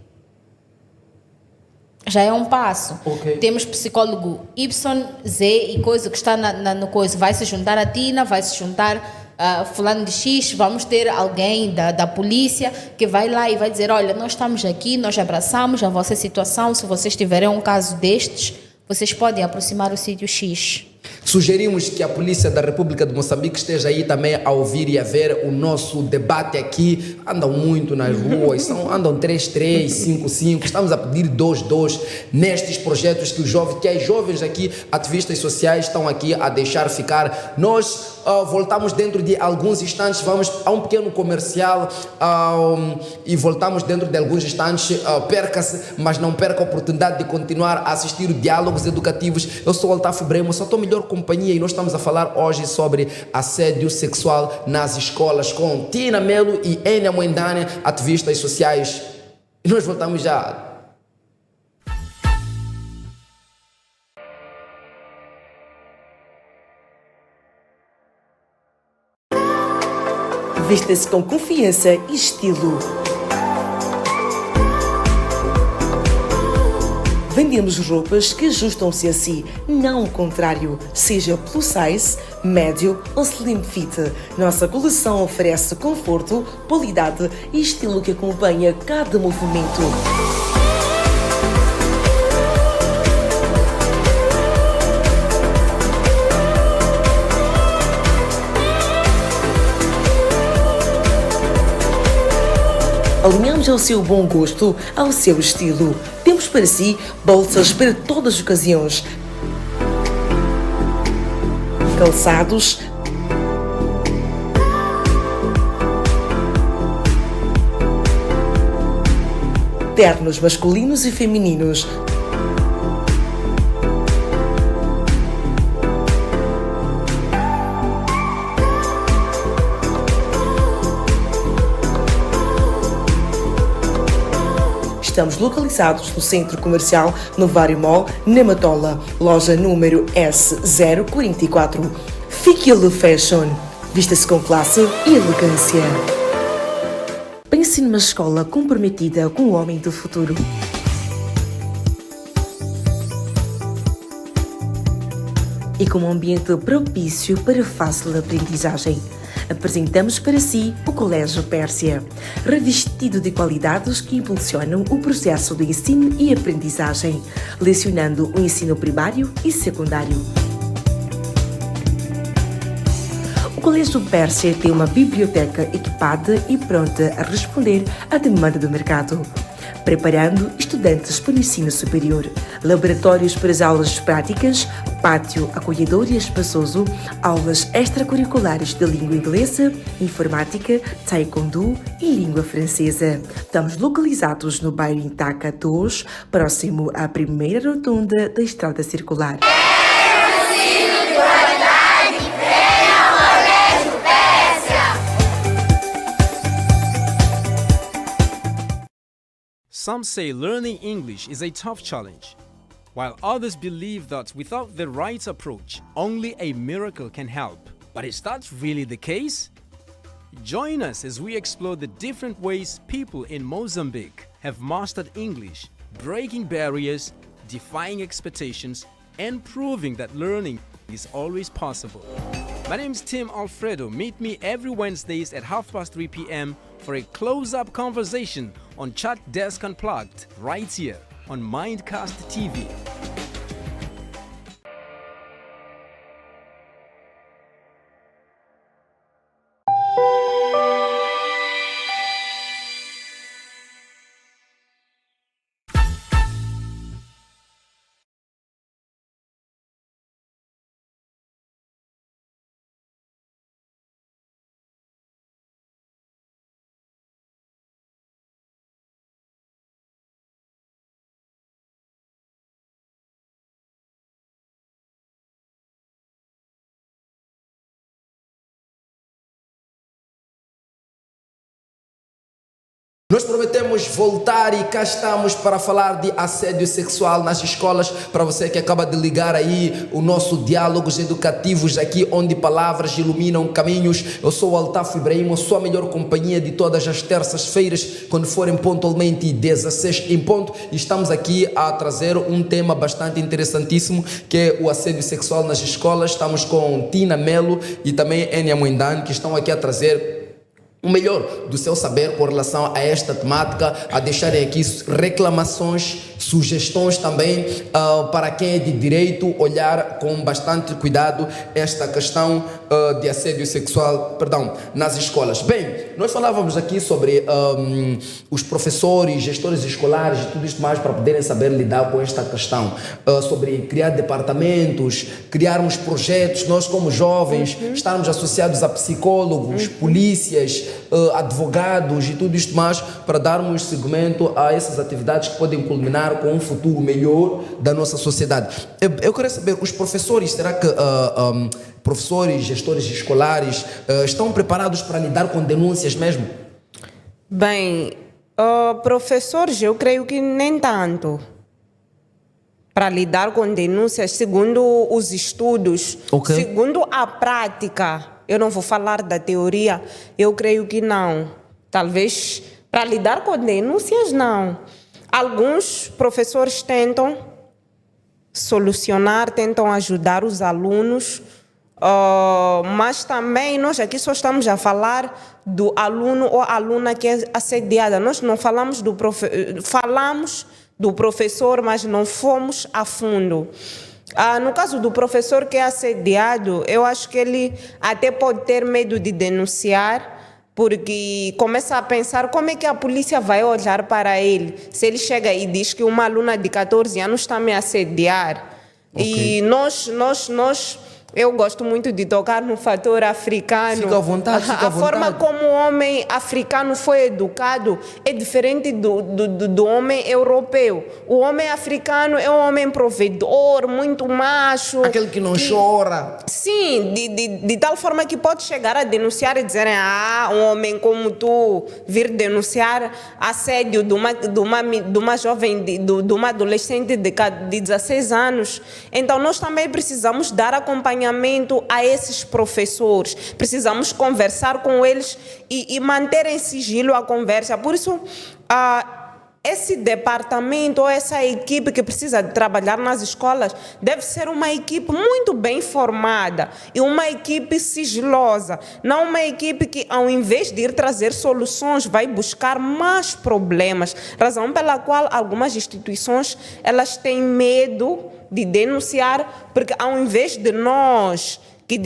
B: Já é um passo.
A: Okay.
B: Temos psicólogo Y, Z e coisa que está no coisa. Vai se juntar a Tina, vai se juntar a fulano de X, vamos ter alguém da polícia que vai lá e vai dizer, olha, nós estamos aqui, nós abraçamos a vossa situação, se vocês tiverem um caso destes, vocês podem aproximar o sítio X.
A: Sugerimos que a Polícia da República de Moçambique esteja aí também a ouvir e a ver o nosso debate aqui. Andam muito nas ruas, andam 3-3, 5-5. Estamos a pedir 2-2 nestes projetos que as jovens aqui, ativistas sociais, estão aqui a deixar ficar. Nós voltamos dentro de alguns instantes, vamos a um pequeno comercial e voltamos dentro de alguns instantes. Perca-se, mas não perca a oportunidade de continuar a assistir diálogos educativos. Eu sou o Altafo Bremo, só estou melhor companhia e nós estamos a falar hoje sobre assédio sexual nas escolas com Tina Melo e Enia Moendane, ativistas sociais. E nós voltamos já.
D: Vista-se com confiança e estilo. Vendemos roupas que ajustam-se a si, não o contrário, seja plus size, médio ou slim fit. Nossa coleção oferece conforto, qualidade e estilo que acompanha cada movimento. Alinhamos ao seu bom gosto, ao seu estilo. Temos para si bolsas para todas as ocasiões, calçados, ternos masculinos e femininos, Estamos localizados no Centro Comercial Novário Mall, na Matola, loja número S044. Fiquilo Fashion. Vista-se com classe e elegância. Pense numa escola comprometida com o homem do futuro. E com um ambiente propício para fácil aprendizagem. Apresentamos para si o Colégio Pérsia, revestido de qualidades que impulsionam o processo de ensino e aprendizagem, lecionando o ensino primário e secundário. O Colégio Pérsia tem uma biblioteca equipada e pronta a responder à demanda do mercado, preparando estudantes para o ensino superior, laboratórios para as aulas práticas, pátio acolhedor e espaçoso, aulas extracurriculares de língua inglesa, informática, taekwondo e língua francesa. Estamos localizados no bairro Intaca 2, próximo à primeira rotunda da Estrada Circular.
E: Some say learning English is a tough challenge, while others believe that without the right approach, only a miracle can help. But is that really the case? Join us as we explore the different ways people in Mozambique have mastered English, breaking barriers, defying expectations, and proving that learning is always possible. My name is Tim Alfredo. Meet me every Wednesdays at 3:30 p.m. for a close-up conversation on Chat Desk Unplugged, right here on Mindcast TV.
A: Nós prometemos voltar e cá estamos para falar de assédio sexual nas escolas. Para você que acaba de ligar aí o nosso Diálogos Educativos, aqui onde palavras iluminam caminhos. Eu sou o Altafo Ibrahim, a sua melhor companhia de todas as terças-feiras, quando forem pontualmente 16 em ponto. E estamos aqui a trazer um tema bastante interessantíssimo, que é o assédio sexual nas escolas. Estamos com Tina Melo e também Enia Muindane, que estão aqui a trazer o melhor do seu saber com relação a esta temática, a deixarem aqui reclamações, sugestões também para quem é de direito olhar com bastante cuidado esta questão de assédio sexual, nas escolas. Bem, nós falávamos aqui sobre os professores, gestores escolares e tudo isto mais para poderem saber lidar com esta questão, sobre criar departamentos, criarmos projetos, nós como jovens estarmos associados a psicólogos, polícias, advogados e tudo isto mais para darmos seguimento a essas atividades que podem culminar com um futuro melhor da nossa sociedade. Eu quero saber, os professores, será que professores, gestores escolares estão preparados para lidar com denúncias mesmo?
C: Bem, professores, eu creio que nem tanto. Para lidar com denúncias, segundo os estudos, segundo a prática, eu não vou falar da teoria, eu creio que não. Talvez para lidar com denúncias, não. Alguns professores tentam solucionar, tentam ajudar os alunos, mas também nós aqui só estamos a falar do aluno ou aluna que é assediada. Nós não falamos falamos do professor, mas não fomos a fundo. No caso do professor que é assediado, eu acho que ele até pode ter medo de denunciar, porque começa a pensar como é que a polícia vai olhar para ele. Se ele chega e diz que uma aluna de 14 anos está me assediar. E eu gosto muito de tocar no fator africano.
A: Fica à vontade,
C: a forma como o homem africano foi educado é diferente do homem europeu. O homem africano é um homem provedor, muito macho.
A: Aquele que não chora.
C: Sim, de tal forma que pode chegar a denunciar e dizer um homem como tu vir denunciar assédio de uma jovem, de uma adolescente de 16 anos. Então nós também precisamos dar acompanhamento acompanhamento a esses professores. Precisamos conversar com eles e manter em sigilo a conversa. Por isso, esse departamento ou essa equipe que precisa de trabalhar nas escolas deve ser uma equipe muito bem formada e uma equipe sigilosa, não uma equipe que, ao invés de ir trazer soluções, vai buscar mais problemas, razão pela qual algumas instituições elas têm medo de denunciar, porque ao invés de nós que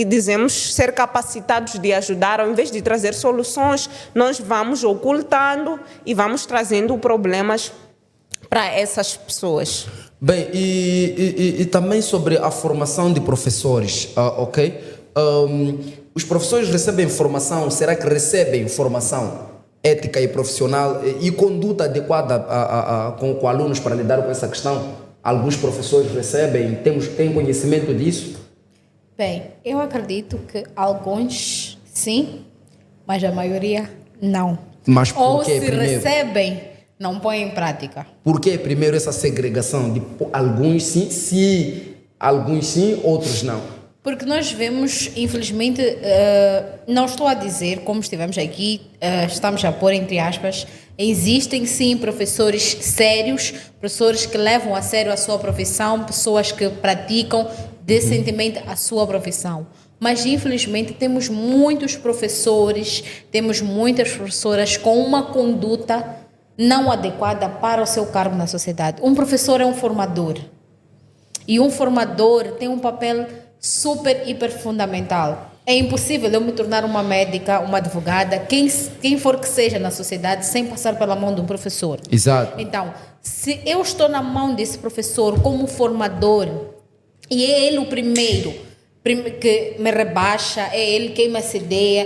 C: dizemos ser capacitados de ajudar, ao invés de trazer soluções, nós vamos ocultando e vamos trazendo problemas para essas pessoas.
A: Bem, e também sobre a formação de professores, ok? Os professores recebem formação, será que recebem formação ética e profissional e conduta adequada com alunos para lidar com essa questão? Alguns professores recebem, têm conhecimento disso?
B: Bem, eu acredito que alguns sim, mas a maioria não.
A: Mas por
B: Ou
A: quê,
B: se
A: primeiro?
B: recebem, não põem em prática.
A: Por que primeiro essa segregação de alguns sim, alguns sim, outros não?
B: Porque nós vemos, infelizmente, não estou a dizer, como estivemos aqui, estamos a pôr entre aspas, existem sim professores sérios, professores que levam a sério a sua profissão, pessoas que praticam decentemente a sua profissão. Mas, infelizmente, temos muitos professores, temos muitas professoras com uma conduta não adequada para o seu cargo na sociedade. Um professor é um formador. E um formador tem um papel super, hiper fundamental. É impossível eu me tornar uma médica, uma advogada, quem for que seja na sociedade, sem passar pela mão de um professor.
A: Exato.
B: Então, se eu estou na mão desse professor como formador, e é ele o primeiro que me rebaixa, é ele quem me assedia,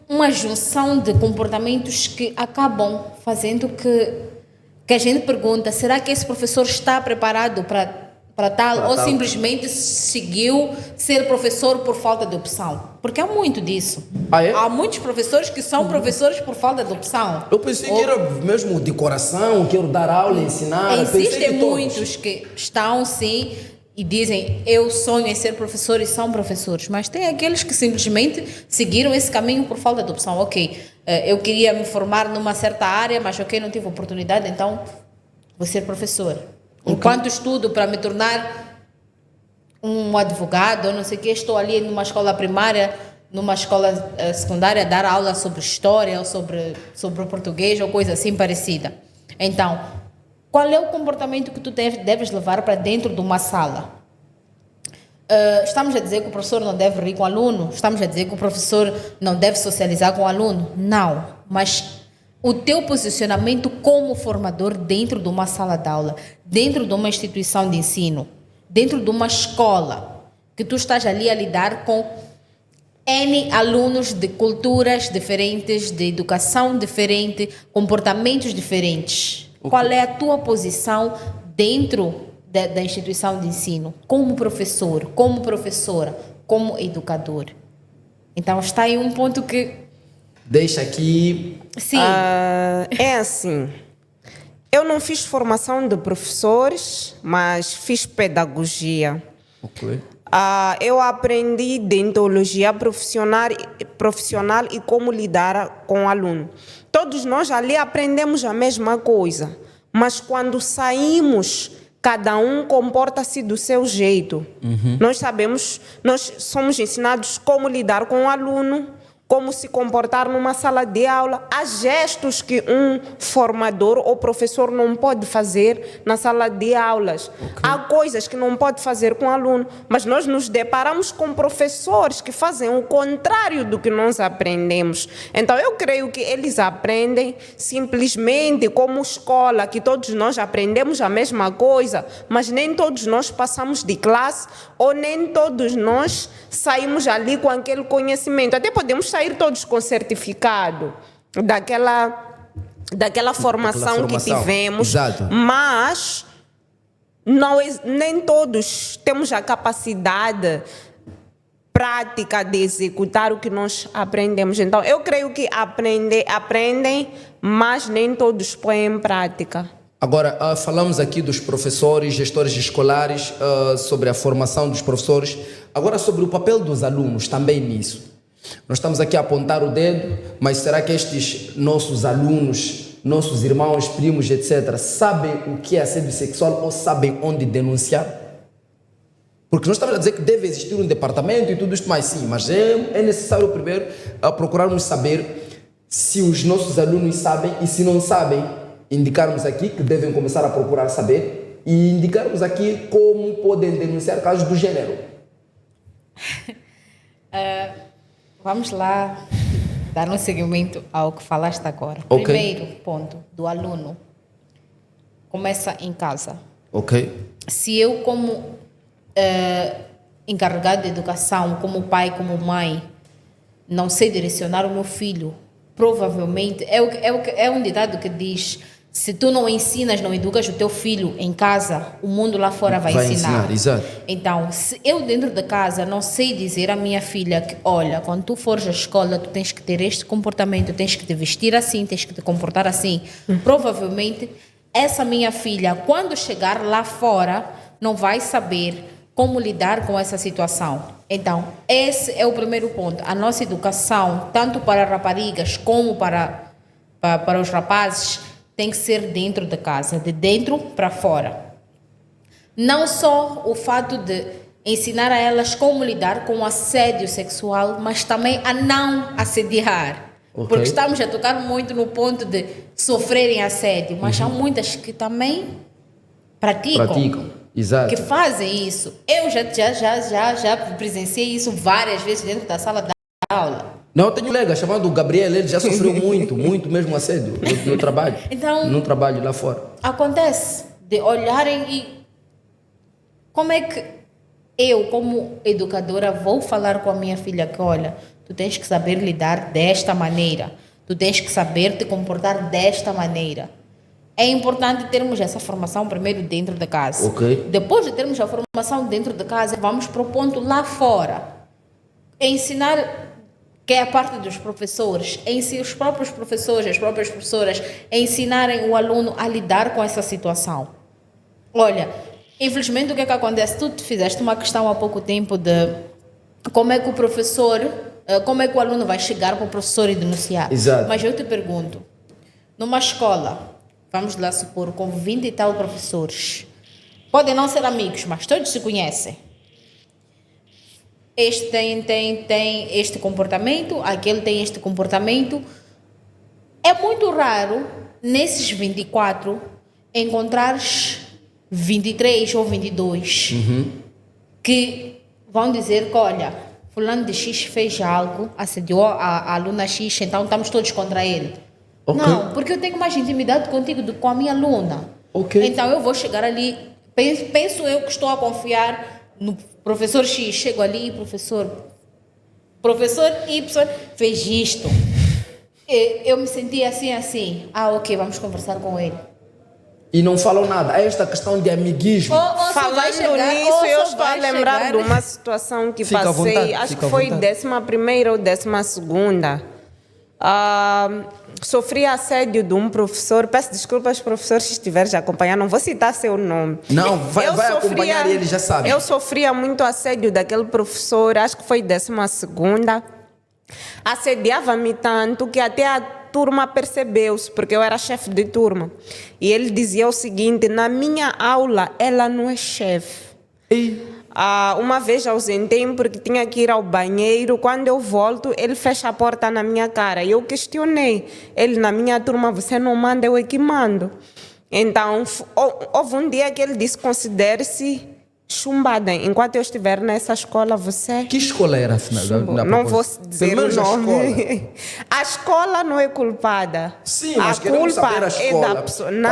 B: uma junção de comportamentos que acabam fazendo que a gente pergunta, será que esse professor está preparado para tal, ou simplesmente seguiu ser professor por falta de opção? Porque há muito disso.
A: Ah, é?
B: Há muitos professores que são professores por falta de opção.
A: Eu pensei que era mesmo de coração, quero dar aula, ensinar.
B: Existem muitos que estão sim e dizem, eu sonho em ser professor, e são professores, mas tem aqueles que simplesmente seguiram esse caminho por falta de opção. Ok, eu queria me formar numa certa área, mas ok, não tive oportunidade, então vou ser professor. Enquanto estudo para me tornar um advogado, ou não sei o que, estou ali numa escola primária, numa escola secundária, a dar aula sobre história, ou sobre o português, ou coisa assim parecida. Então, qual é o comportamento que tu deves levar para dentro de uma sala? Estamos a dizer que o professor não deve rir com o aluno? Estamos a dizer que o professor não deve socializar com o aluno? Não, mas o teu posicionamento como formador dentro de uma sala de aula, dentro de uma instituição de ensino, dentro de uma escola, que tu estás ali a lidar com N alunos de culturas diferentes, de educação diferente, comportamentos diferentes. Qual é a tua posição dentro da instituição de ensino? Como professor, como professora, como educador? Então está aí um ponto que...
A: Deixa aqui...
B: Sim.
C: É assim, eu não fiz formação de professores, mas fiz pedagogia.
A: Ok.
C: Eu aprendi deontologia profissional e como lidar com o aluno. Todos nós ali aprendemos a mesma coisa, mas quando saímos, cada um comporta-se do seu jeito. Nós somos ensinados como lidar com o aluno, como se comportar numa sala de aula. Há gestos que um formador ou professor não pode fazer na sala de aulas. Okay. Há coisas que não pode fazer com o aluno, mas nós nos deparamos com professores que fazem o contrário do que nós aprendemos. Então, eu creio que eles aprendem simplesmente como escola, que todos nós aprendemos a mesma coisa, mas nem todos nós passamos de classe ou nem todos nós saímos ali com aquele conhecimento. Até podemos sair todos com certificado daquela formação que tivemos. Exato. Mas nem todos temos a capacidade prática de executar o que nós aprendemos. Então, eu creio que aprendem, mas nem todos põem em prática.
A: Agora, falamos aqui dos professores, gestores escolares, sobre a formação dos professores. Agora, sobre o papel dos alunos também nisso. Nós estamos aqui a apontar o dedo, mas será que estes nossos alunos, nossos irmãos, primos, etc., sabem o que é assédio sexual ou sabem onde denunciar? Porque nós estamos a dizer que deve existir um departamento e tudo isto mais, sim, mas é necessário primeiro procurarmos saber se os nossos alunos sabem e, se não sabem, indicarmos aqui que devem começar a procurar saber e indicarmos aqui como podem denunciar casos do gênero.
B: Vamos lá dar um seguimento ao que falaste agora.
A: Okay.
B: Primeiro ponto do aluno começa em casa.
A: Ok.
B: Se eu, como encarregado de educação, como pai, como mãe, não sei direcionar o meu filho, provavelmente é um ditado que diz: se tu não ensinas, não educas o teu filho em casa, o mundo lá fora vai ensinar.
A: Exato.
B: Então, se eu dentro de casa não sei dizer à minha filha que, olha, quando tu fores à escola, tu tens que ter este comportamento, tens que te vestir assim, tens que te comportar assim, provavelmente essa minha filha, quando chegar lá fora, não vai saber como lidar com essa situação. Então, esse é o primeiro ponto. A nossa educação, tanto para raparigas como para os rapazes, tem que ser dentro de casa, de dentro para fora. Não só o fato de ensinar a elas como lidar com o assédio sexual, mas também a não assediar.
A: Okay.
B: Porque estamos a tocar muito no ponto de sofrerem assédio, mas há muitas que também praticam.
A: Exato.
B: Que fazem isso. Eu já presenciei isso várias vezes dentro da sala de aula.
A: Não, eu tenho um colega chamado Gabriel, ele já sofreu muito mesmo assédio no trabalho.
B: Então,
A: no trabalho lá fora.
B: Acontece de olharem e como é que eu, como educadora, vou falar com a minha filha que, olha, tu tens que saber lidar desta maneira, tu tens que saber te comportar desta maneira. É importante termos essa formação primeiro dentro de casa.
A: Okay.
B: Depois de termos a formação dentro de casa, vamos para o ponto lá fora. Ensinar, que é a parte dos professores, em si os próprios professores, as próprias professoras, ensinarem o aluno a lidar com essa situação. Olha, infelizmente o que é que acontece? Tu fizeste uma questão há pouco tempo de como é que o professor, como é que o aluno vai chegar para o professor e denunciar.
A: Exato.
B: Mas eu te pergunto, numa escola, vamos lá supor, com 20 e tal professores, podem não ser amigos, mas todos se conhecem. Este tem este comportamento, aquele tem este comportamento. É muito raro, nesses 24, encontrares 23 ou 22 que vão dizer que, olha, fulano de X fez algo, assediou a aluna X, então estamos todos contra ele. Okay. Não, porque eu tenho mais intimidade contigo do que com a minha aluna.
A: Okay.
B: Então eu vou chegar ali, penso eu que estou a confiar no professor X, chego ali, professor Y fez isto. Eu me senti assim. Ok, vamos conversar com ele.
A: E não falam nada. É esta questão de amiguismo.
C: Falando nisso, eu estou a lembrar de uma situação que
A: fica
C: passei, acho que foi 11ª ou 12ª. Sofri assédio de um professor. Peço desculpas, professores, se estiveres a acompanhar, não vou citar seu nome.
A: Não, vai acompanhar e ele já sabe.
C: Eu sofria muito assédio daquele professor, acho que foi 12ª. Assediava-me tanto que até a turma percebeu-se, porque eu era chefe de turma. E ele dizia o seguinte: na minha aula, ela não é chefe. Uma vez ausentei-me porque tinha que ir ao banheiro. Quando eu volto, ele fecha a porta na minha cara. E eu questionei. Ele, na minha turma, você não manda, eu é que mando. Então, houve um dia que ele disse: considere-se chumbada. Enquanto eu estiver nessa escola, você...
A: Que escola era, afinal?
C: Não vou dizer o nome. A escola não é culpada.
A: Sim, mas queremos saber a escola
C: é da pessoa.
A: Não.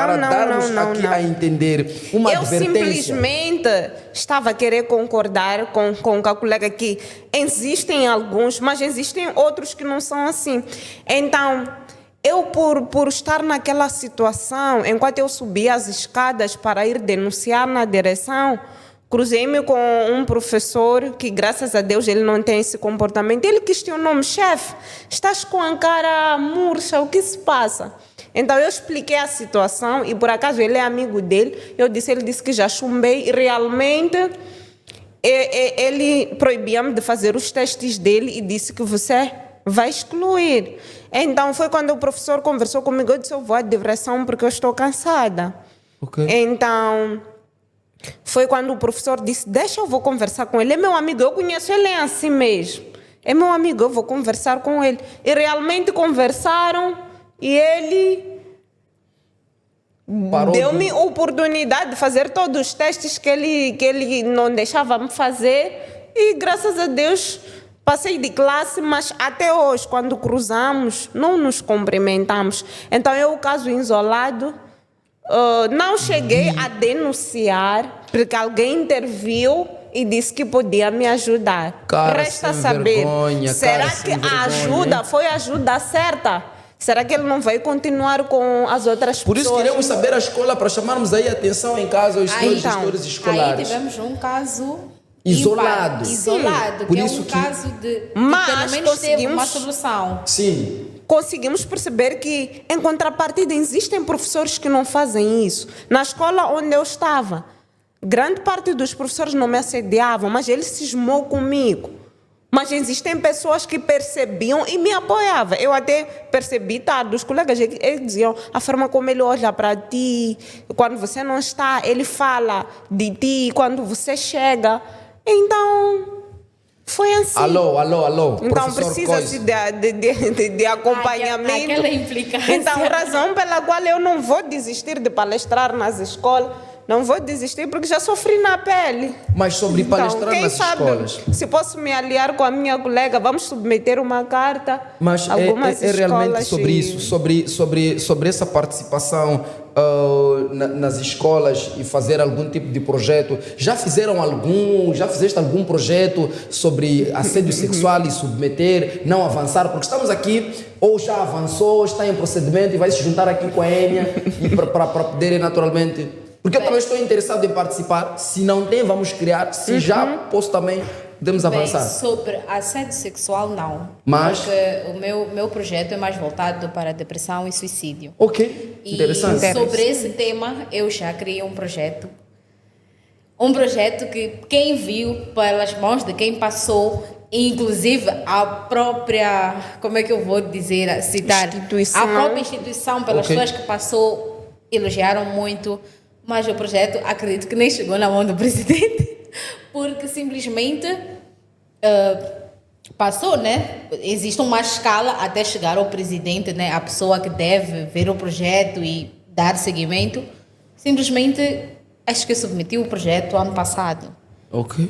A: A entender uma advertência.
C: Eu simplesmente estava a querer concordar com a colega que existem alguns, mas existem outros que não são assim. Então, eu por estar naquela situação, enquanto eu subia as escadas para ir denunciar na direção, cruzei-me com um professor que, graças a Deus, ele não tem esse comportamento. Ele questionou-me: chefe, estás com a cara murcha, o que se passa? Então eu expliquei a situação e por acaso ele é amigo dele. Ele disse que já chumbei e realmente ele proibia-me de fazer os testes dele e disse que você vai excluir. Então foi quando o professor conversou comigo, eu disse, eu vou à direção porque eu estou cansada.
A: Ok.
C: Então foi quando o professor disse, deixa, eu vou conversar com ele. É meu amigo, eu conheço ele, é assim mesmo. É meu amigo, eu vou conversar com ele. E realmente conversaram e ele deu-me a oportunidade de fazer todos os testes que ele não deixava me fazer. E graças a Deus passei de classe, mas até hoje, quando cruzamos, não nos cumprimentamos. Então é o caso isolado. Não cheguei a denunciar, porque alguém interviu e disse que podia me ajudar.
A: Cara,
C: Resta
A: sem
C: saber,
A: vergonha,
C: será
A: cara,
C: que
A: sem
C: a
A: vergonha,
C: ajuda
A: hein?
C: foi a ajuda certa? Será que ele não vai continuar com as outras
A: Por isso
C: pessoas?
A: queremos saber a escola para chamarmos aí a atenção em caso aos
C: Então,
A: gestores
B: Aí
A: escolares.
B: tivemos um caso
A: Isolado.
B: isolado,
A: Por
B: que é
A: isso
B: um
A: que-
B: caso de
C: Mas
B: que pelo menos teve uma
C: conseguimos-
B: solução.
A: Sim.
C: Conseguimos perceber que, em contrapartida, existem professores que não fazem isso. Na escola onde eu estava, grande parte dos professores não me assediavam, mas ele cismou comigo. Mas existem pessoas que percebiam e me apoiavam. Eu até percebi, tá, dos colegas, eles diziam a forma como ele olha para ti, quando você não está, ele fala de ti, quando você chega. Então, foi assim.
A: Alô.
C: Então
A: Professor
C: precisa-se
A: Coisa.
C: de acompanhamento.
B: Aquela implicância.
C: Então, razão pela qual eu não vou desistir de palestrar nas escolas, não vou desistir porque já sofri na pele.
A: Mas sobre palestrar
C: quem
A: nas
C: sabe,
A: escolas.
C: se posso me aliar com a minha colega, vamos submeter uma carta.
A: Mas
C: algumas
A: é realmente
C: escolas
A: sobre
C: e-
A: isso, sobre essa participação nas escolas e fazer algum tipo de projeto. Já fizeste algum projeto sobre assédio sexual e submeter, não avançar? Porque estamos aqui, ou já avançou, está em procedimento e vai se juntar aqui com a Enya para poder naturalmente... Porque eu também estou interessado em participar. Se não tem, vamos criar. Se já posso também, podemos
B: Bem,
A: avançar.
B: sobre assédio sexual, não.
A: Mas-
B: Porque o meu projeto é mais voltado para depressão e suicídio.
A: Ok,
B: E
A: interessante.
B: sobre esse tema, eu já criei um projeto. Um projeto que quem viu pelas mãos de quem passou, inclusive a própria, como é que eu vou dizer, citar?
C: Instituição.
B: A própria instituição, pelas
A: Ok.
B: pessoas que passou, elogiaram muito. Mas o projeto, acredito que nem chegou na mão do presidente, porque simplesmente passou, né? Existe uma escala até chegar ao presidente, né? A pessoa que deve ver o projeto e dar seguimento. Simplesmente, acho que eu submeti o projeto ano passado.
A: Ok.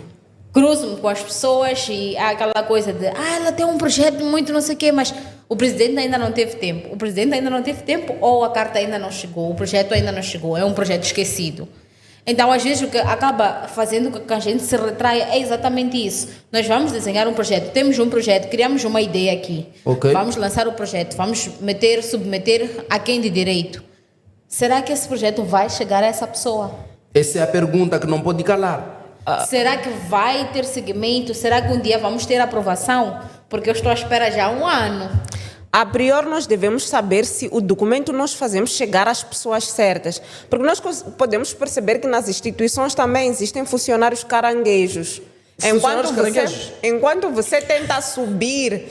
B: Cruzo-me com as pessoas e há aquela coisa de ela tem um projeto muito não sei o quê, mas o presidente ainda não teve tempo. O presidente ainda não teve tempo ou a carta ainda não chegou, o projeto ainda não chegou, é um projeto esquecido. Então, às vezes, o que acaba fazendo com que a gente se retraia é exatamente isso. Nós vamos desenhar um projeto, temos um projeto, criamos uma ideia aqui.
A: Ok.
B: Vamos lançar o projeto, vamos submeter a quem de direito. Será que esse projeto vai chegar a essa pessoa?
A: Essa é a pergunta que não pode calar.
B: Será que vai ter seguimento? Será que um dia vamos ter aprovação? Porque eu estou à espera já há um ano.
C: A priori, nós devemos saber se o documento nós fazemos chegar às pessoas certas. Porque nós podemos perceber que nas instituições também existem funcionários caranguejos.
A: Funcionários caranguejos?
C: Enquanto você tenta subir,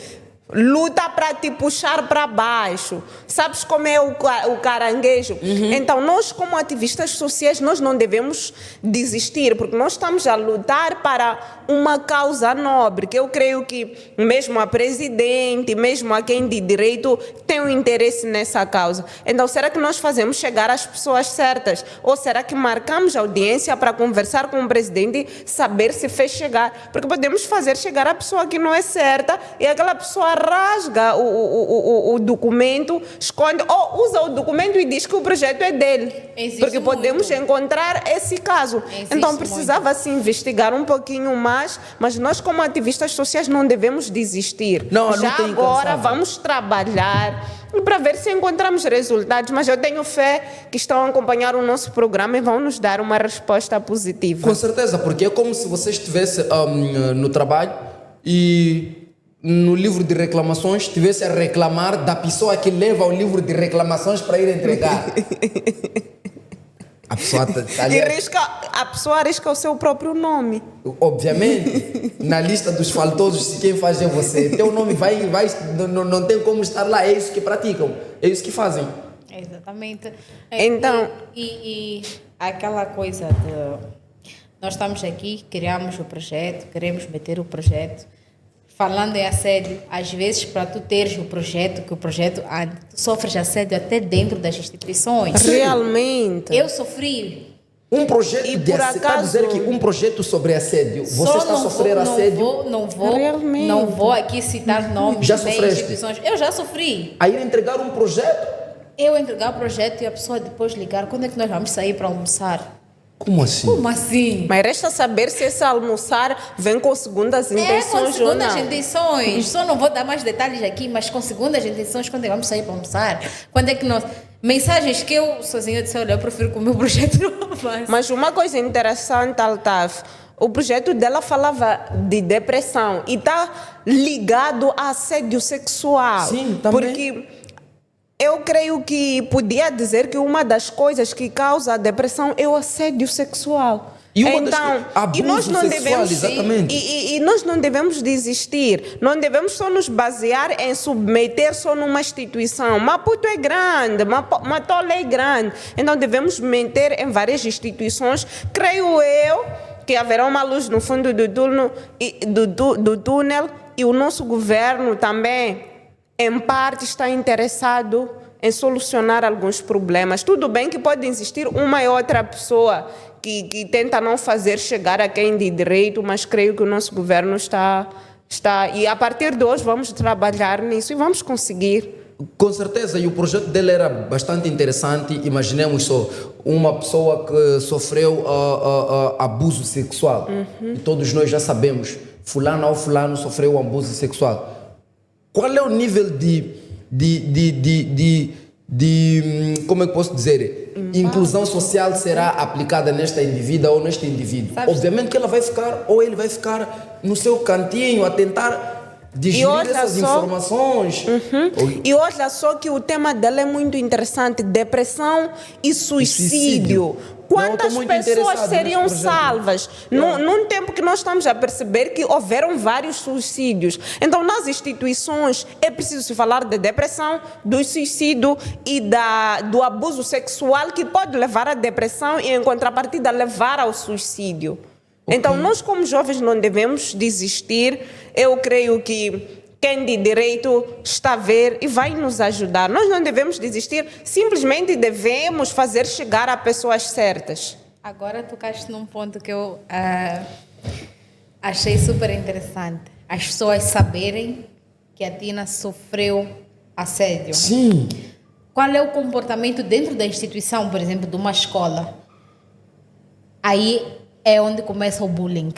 C: luta para te puxar para baixo. Sabes como é o caranguejo? Então, nós como ativistas sociais, nós não devemos desistir, porque nós estamos a lutar para uma causa nobre, que eu creio que mesmo a presidente, mesmo a quem de direito, tem um interesse nessa causa. Então, será que nós fazemos chegar às pessoas certas? Ou será que marcamos audiência para conversar com o presidente, saber se fez chegar? Porque podemos fazer chegar a pessoa que não é certa e aquela pessoa rasga o documento, esconde ou usa o documento e diz que o projeto é dele.
B: Existe
C: Porque podemos
B: muito.
C: encontrar esse caso.
B: Existe
C: Então precisava se investigar um pouquinho mais, mas nós como ativistas sociais não devemos desistir.
A: Não, a
C: Já
A: luta é
C: agora
A: incansável.
C: vamos trabalhar para ver se encontramos resultados, mas eu tenho fé que estão a acompanhar o nosso programa e vão nos dar uma resposta positiva.
A: Com certeza, porque é como se você estivesse no trabalho e no livro de reclamações estivesse a reclamar da pessoa que leva o livro de reclamações para ir entregar. A pessoa tá ali.
C: A pessoa arrisca o seu próprio nome.
A: Obviamente, na lista dos faltosos, se quem faz é você. Teu nome vai não tem como estar lá. É isso que praticam, é isso que fazem.
B: Exatamente.
C: Então...
B: E aquela coisa de... Nós estamos aqui, criamos o projeto, queremos meter o projeto. Falando em assédio, às vezes, para tu teres o projeto, tu sofres assédio até dentro das instituições.
C: Realmente.
B: Eu sofri.
A: Um projeto
C: E
A: de
C: por
A: assédio. Está a dizer que um projeto sobre assédio, você está a sofrer assédio?
C: Realmente.
B: Não vou aqui citar nomes
A: Já
B: nem
A: sofreste?
B: instituições. Eu já sofri.
A: A ir entregar um projeto?
B: Eu entregar o projeto e a pessoa depois ligar, quando é que nós vamos sair para almoçar?
A: Como assim?
B: Como assim?
C: Mas resta saber se esse almoçar vem com segundas intenções
B: Com
C: ou
B: segundas
C: não.
B: intenções. Só não vou dar mais detalhes aqui, mas com segundas intenções, quando é que vamos sair para almoçar? Quando é que nós... Mensagens que eu sozinha disse, olha, eu prefiro que o meu projeto não avança.
C: Mas uma coisa interessante, Altaf, o projeto dela falava de depressão e está ligado a assédio sexual.
A: Sim, também.
C: Porque eu creio que podia dizer que uma das coisas que causa a depressão é o assédio sexual.
A: E uma das
C: então,
A: abuso
C: e nós não
A: sexual,
C: devemos,
A: exatamente.
C: E nós não devemos desistir, não devemos só nos basear em submeter só numa instituição. Maputo é grande, Matola é grande, então devemos meter em várias instituições. Creio eu que haverá uma luz no fundo do túnel e o nosso governo também, em parte, está interessado em solucionar alguns problemas. Tudo bem que pode existir uma e outra pessoa que tenta não fazer chegar a quem de direito, mas creio que o nosso governo está... E a partir de hoje vamos trabalhar nisso e vamos conseguir.
A: Com certeza, e o projeto dele era bastante interessante. Imaginemos só, uma pessoa que sofreu abuso sexual. E todos nós já sabemos, fulano ou fulano sofreu um abuso sexual. Qual é o nível de como é que posso dizer, inclusão social será aplicada nesta indivídua ou neste indivíduo?
B: Sabes?
A: Obviamente que ela vai ficar, ou ele vai ficar no seu cantinho a tentar digerir essas informações.
C: E olha só que o tema dela é muito interessante, depressão e suicídio. Quantas
A: muito
C: pessoas
A: interessado
C: seriam
A: neste projeto.
C: salvas? Num tempo que nós estamos a perceber que houveram vários suicídios. Então, nas instituições, é preciso se falar da depressão, do suicídio e do abuso sexual que pode levar à depressão e, em contrapartida, levar ao suicídio. Então, nós como jovens não devemos desistir. Eu creio que quem de direito está a ver e vai nos ajudar. Nós não devemos desistir, simplesmente devemos fazer chegar a pessoas certas.
B: Agora tocaste num ponto que eu achei super interessante. As pessoas saberem que a Tina sofreu assédio.
A: Sim.
B: Qual é o comportamento dentro da instituição, por exemplo, de uma escola? Aí é onde começa o bullying.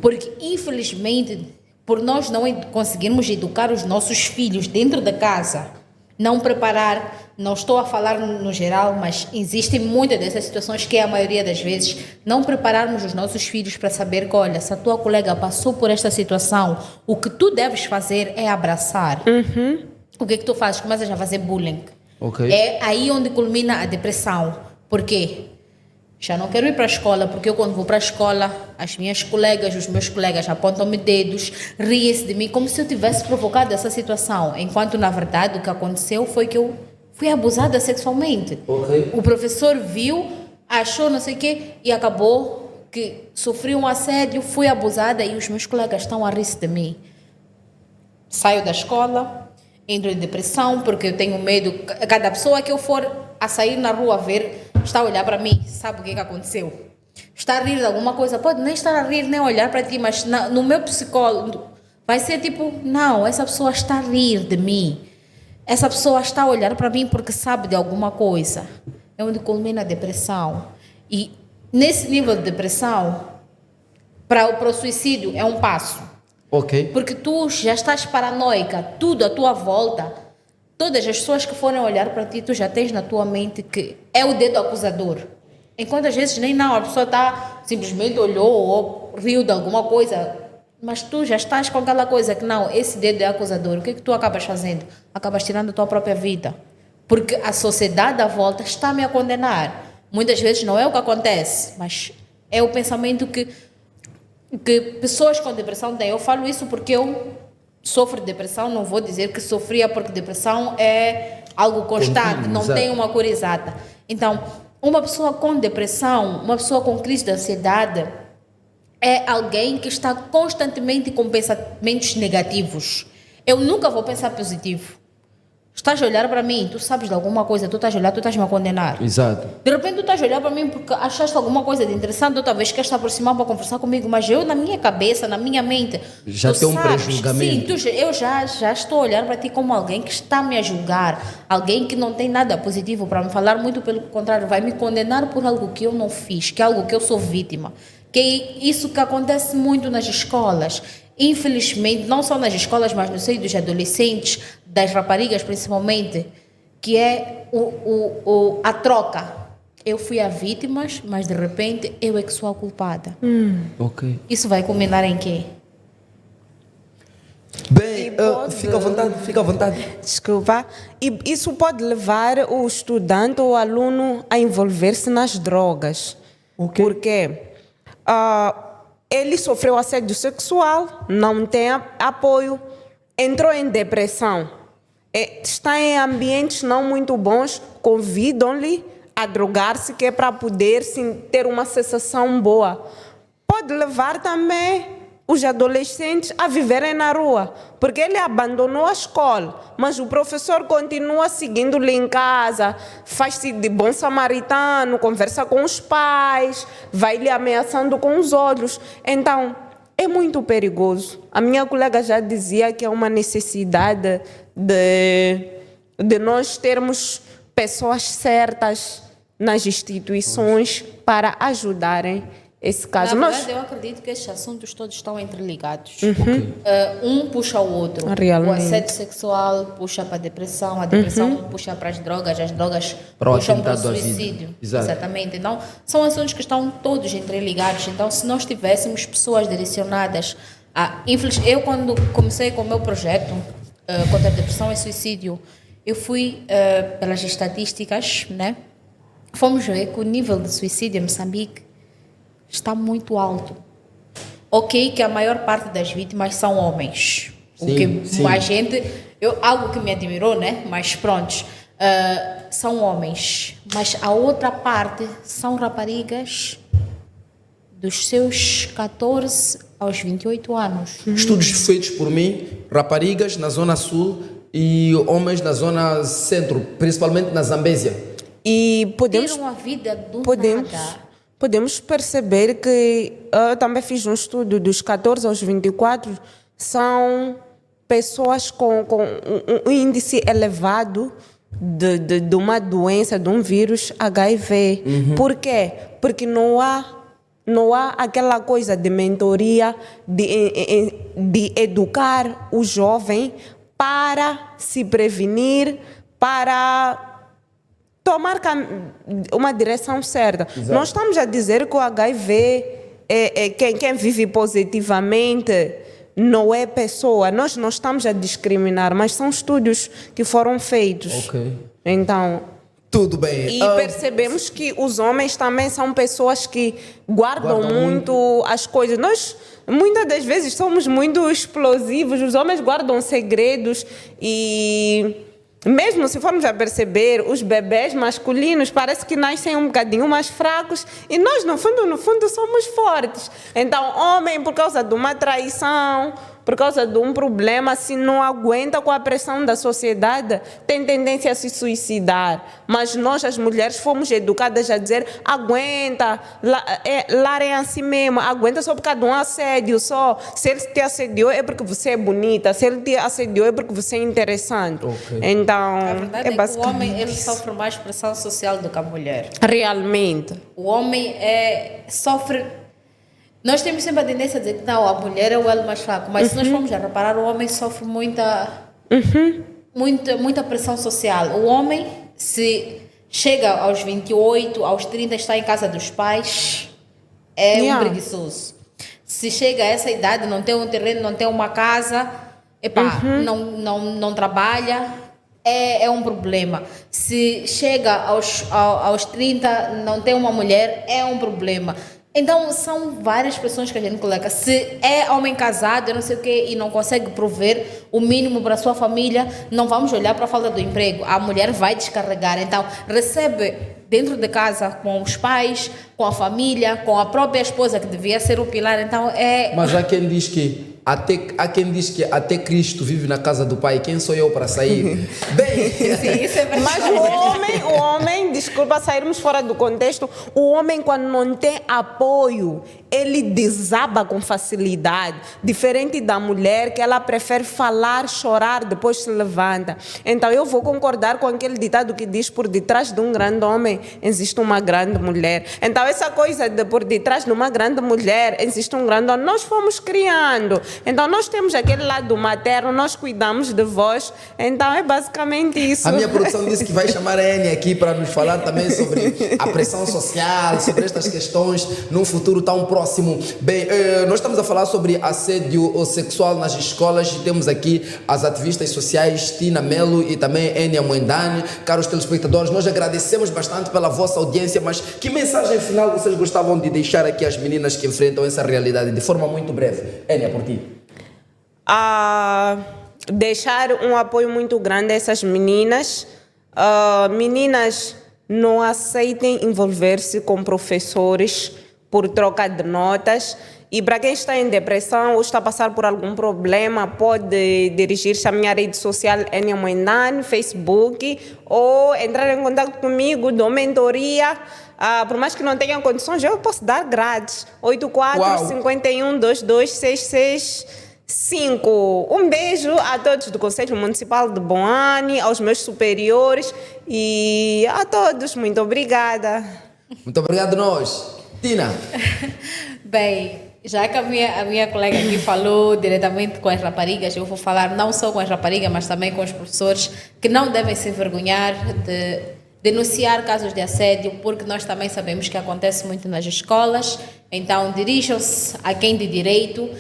B: Porque, infelizmente, por nós não conseguirmos educar os nossos filhos dentro da casa, não preparar, não estou a falar no geral, mas existem muitas dessas situações que a maioria das vezes não prepararmos os nossos filhos para saber que, olha, se a tua colega passou por esta situação, o que tu deves fazer é abraçar. O que é que tu fazes? Começas a fazer bullying.
A: Ok.
B: É aí onde culmina a depressão. Por quê? Já não quero ir para a escola, porque eu quando vou para a escola, as minhas colegas, os meus colegas apontam-me dedos, riem-se de mim como se eu tivesse provocado essa situação. Enquanto, na verdade, o que aconteceu foi que eu fui abusada sexualmente.
A: Ok.
B: O professor viu, achou não sei o quê e acabou que sofri um assédio, fui abusada e os meus colegas estão a rir-se de mim. Saio da escola, entro em depressão porque eu tenho medo. Cada pessoa que eu for a sair na rua a ver está a olhar para mim, sabe o que aconteceu? Está a rir de alguma coisa, pode nem estar a rir nem olhar para ti, mas no meu psicólogo vai ser tipo, não, essa pessoa está a rir de mim, essa pessoa está a olhar para mim porque sabe de alguma coisa. É onde culmina a depressão. E nesse nível de depressão, para o suicídio é um passo.
A: Ok.
B: Porque tu já estás paranoica, tudo à tua volta, todas as pessoas que forem olhar para ti, tu já tens na tua mente que é o dedo acusador. Enquanto às vezes nem não, a pessoa simplesmente olhou ou riu de alguma coisa, Mas tu já estás com aquela coisa que não, esse dedo é acusador. O que é que tu acabas fazendo? Acabas tirando a tua própria vida. Porque a sociedade à volta está-me a condenar. Muitas vezes não é o que acontece, mas é o pensamento que pessoas com depressão têm. Eu falo isso porque eu sofro de depressão, não vou dizer que sofria, porque depressão é algo constante,
A: Contínuo,
B: não
A: exato.
B: tem uma cura exata. Então, uma pessoa com depressão, uma pessoa com crise de ansiedade, é alguém que está constantemente com pensamentos negativos. Eu nunca vou pensar positivo. Estás a olhar para mim, tu sabes de alguma coisa, tu estás a olhar, tu estás-me a condenar.
A: Exato.
B: De repente tu estás a olhar para mim porque achaste alguma coisa de interessante, ou talvez queres se aproximar para conversar comigo, mas eu na minha cabeça, na minha mente,
A: Já
B: tu
A: tem um
B: sabes,
A: pré-julgamento.
B: Sim, eu já estou a olhar para ti como alguém que está -me a julgar, alguém que não tem nada positivo para me falar, muito pelo contrário, vai me condenar por algo que eu não fiz, que é algo que eu sou vítima. Que é isso que acontece muito nas escolas. Infelizmente, não só nas escolas, mas no seio dos adolescentes, das raparigas principalmente, que é a troca. Eu fui a vítima, mas de repente eu é que sou a culpada.
A: Ok.
B: Isso vai culminar em quê?
A: Bem,
C: pode-
A: fica à vontade.
C: Desculpa. E isso pode levar o estudante ou o aluno a envolver-se nas drogas. Porque ele sofreu assédio sexual, não tem apoio, entrou em depressão, está em ambientes não muito bons, convidam-lhe a drogar-se, que é para poder sim, ter uma sensação boa. Pode levar também os adolescentes a viverem na rua, porque ele abandonou a escola, mas o professor continua seguindo-lhe em casa, faz-se de bom samaritano, conversa com os pais, vai lhe ameaçando com os olhos. Então, é muito perigoso. A minha colega já dizia que é uma necessidade de nós termos pessoas certas nas instituições para ajudarem esse caso.
B: Na verdade, eu acredito que estes assuntos todos estão interligados. Um puxa o outro.
C: Realmente.
B: O assédio sexual puxa para a depressão puxa para as drogas
A: Para o
B: puxam para o
A: atentado à vida.
B: suicídio.
A: Exato.
B: Exatamente. Então, são assuntos que estão todos interligados. Então, se nós tivéssemos pessoas direcionadas a... Eu, quando comecei com o meu projeto contra a depressão e suicídio, eu fui pelas estatísticas, né? Fomos ver que o nível de suicídio em Moçambique está muito alto. Ok, que a maior parte das vítimas são homens. O que mais gente... algo que me admirou, né? Mas pronto, são homens. Mas a outra parte são raparigas dos seus 14 aos 28 anos.
A: Estudos feitos por mim, raparigas na zona sul e homens na zona centro, principalmente na Zambésia.
C: E
B: Tiram a vida do nada.
C: Podemos perceber que eu também fiz um estudo dos 14 aos 24, são pessoas com um índice elevado de uma doença, de um vírus HIV. Por quê? Porque não há aquela coisa de mentoria, de educar o jovem para se prevenir, para tomar uma direção certa.
A: Exato.
C: Nós estamos a dizer que o HIV quem vive positivamente não é pessoa. Nós não estamos a discriminar, mas são estudos que foram feitos.
A: Ok.
C: Então,
A: Tudo bem.
C: e percebemos que os homens também são pessoas que guardam muito as coisas. Nós, muitas das vezes, somos muito explosivos. Os homens guardam segredos e... Mesmo se formos a perceber, os bebês masculinos parece que nascem um bocadinho mais fracos e nós, no fundo, somos fortes. Então, homem, por causa de uma traição, por causa de um problema, se não aguenta com a pressão da sociedade, tem tendência a se suicidar. Mas nós, as mulheres, fomos educadas a dizer, aguenta, lá é assim mesmo, aguenta só por causa de um assédio só. Se ele te assediou é porque você é bonita, se ele te assediou é porque você é interessante.
A: Ok.
C: Então,
B: A verdade é que o
C: basicamente
B: homem ele
C: isso.
B: sofre mais pressão social do que a mulher.
C: Realmente.
B: O homem sofre... Nós temos sempre a tendência a dizer que não, a mulher é o elo mais fraco, mas se nós formos a reparar, o homem sofre muita pressão social. O homem, se chega aos 28, aos 30, está em casa dos pais, é um preguiçoso. Se chega a essa idade, não tem um terreno, não tem uma casa, epá, não trabalha, é um problema. Se chega aos 30, não tem uma mulher, é um problema. Então, são várias pressões que a gente coloca. Se é homem casado, eu não sei o quê, e não consegue prover o mínimo para a sua família, não vamos olhar para a falta do emprego. A mulher vai descarregar. Então, recebe dentro de casa com os pais, com a família, com a própria esposa, que devia ser o pilar. Então,
A: Mas há quem diz que até Cristo vive na casa do Pai. Quem sou eu para sair? Bem,
B: sim, isso é verdade.
C: Mas o homem, desculpa sairmos fora do contexto, o homem quando não tem apoio, ele desaba com facilidade, diferente da mulher que ela prefere falar, chorar, depois se levanta. Então eu vou concordar com aquele ditado que diz: por detrás de um grande homem existe uma grande mulher. Então essa coisa de por detrás de uma grande mulher existe um grande homem, nós fomos criando. Então nós temos aquele lado materno, nós cuidamos de vós, então é basicamente isso.
A: A minha produção disse que vai chamar a Enia aqui para nos falar também sobre a pressão social, sobre estas questões num futuro tão próximo. Bem, nós estamos a falar sobre assédio sexual nas escolas e temos aqui as ativistas sociais Tina Melo e também Enia Moendane. Caros telespectadores, nós agradecemos bastante pela vossa audiência, mas que mensagem final vocês gostavam de deixar aqui às meninas que enfrentam essa realidade de forma muito breve? Enia, por ti.
C: Deixar um apoio muito grande a essas meninas. Meninas, não aceitem envolver-se com professores por troca de notas. E para quem está em depressão ou está a passar por algum problema, pode dirigir-se à minha rede social Enia Moendane, Facebook, ou entrar em contato comigo, dou mentoria. Por mais que não tenham condições, eu posso dar grátis. 84 51 22 665. Um beijo a todos do Conselho Municipal de Boane, aos meus superiores e a todos. Muito obrigada.
A: Muito obrigado nós. Tina.
B: Bem, já que a minha colega aqui falou diretamente com as raparigas, eu vou falar não só com as raparigas, mas também com os professores, que não devem se envergonhar de denunciar casos de assédio, porque nós também sabemos que acontece muito nas escolas. Então, dirijam-se a quem de direito.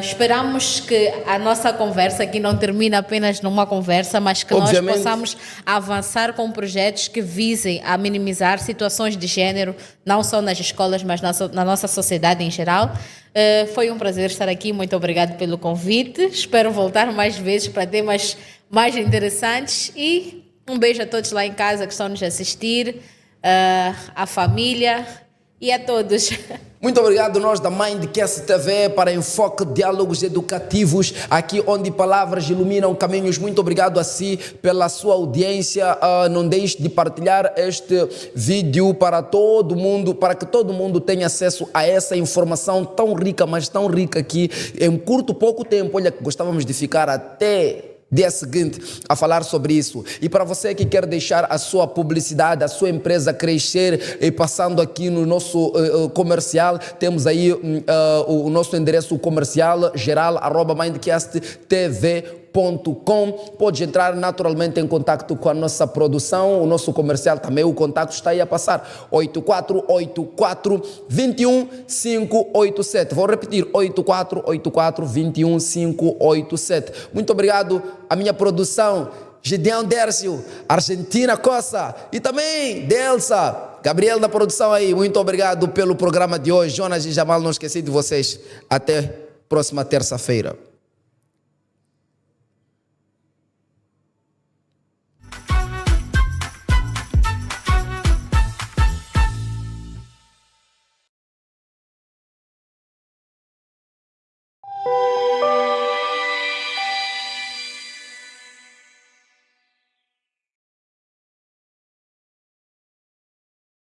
B: Esperamos que a nossa conversa aqui não termine apenas numa conversa, mas que
A: Obviamente.
B: nós possamos avançar com projetos que visem a minimizar situações de género, não só nas escolas, mas na nossa sociedade em geral. Foi um prazer estar aqui, muito obrigado pelo convite. Espero voltar mais vezes para temas mais interessantes e um beijo a todos lá em casa que estão nos assistir, à família e a todos.
A: Muito obrigado nós da Mindcast TV para Enfoque Diálogos Educativos, aqui onde palavras iluminam caminhos. Muito obrigado a si pela sua audiência. Não deixe de partilhar este vídeo para todo mundo, para que todo mundo tenha acesso a essa informação tão rica, mas tão rica que em pouco tempo, olha, gostávamos de ficar até dia seguinte a falar sobre isso. E para você que quer deixar a sua publicidade, a sua empresa crescer, e passando aqui no nosso comercial, temos aí o nosso endereço comercial geral @mindcasttv.com. Pode entrar naturalmente em contato com a nossa produção, o nosso comercial também, o contato está aí a passar, 8484-21587. Vou repetir, 8484-21587. Muito obrigado à minha produção, Gideão Dércio, Argentina Costa e também Delsa, Gabriel da produção aí. Muito obrigado pelo programa de hoje. Jonas e Jamal, não esqueci de vocês. Até próxima terça-feira.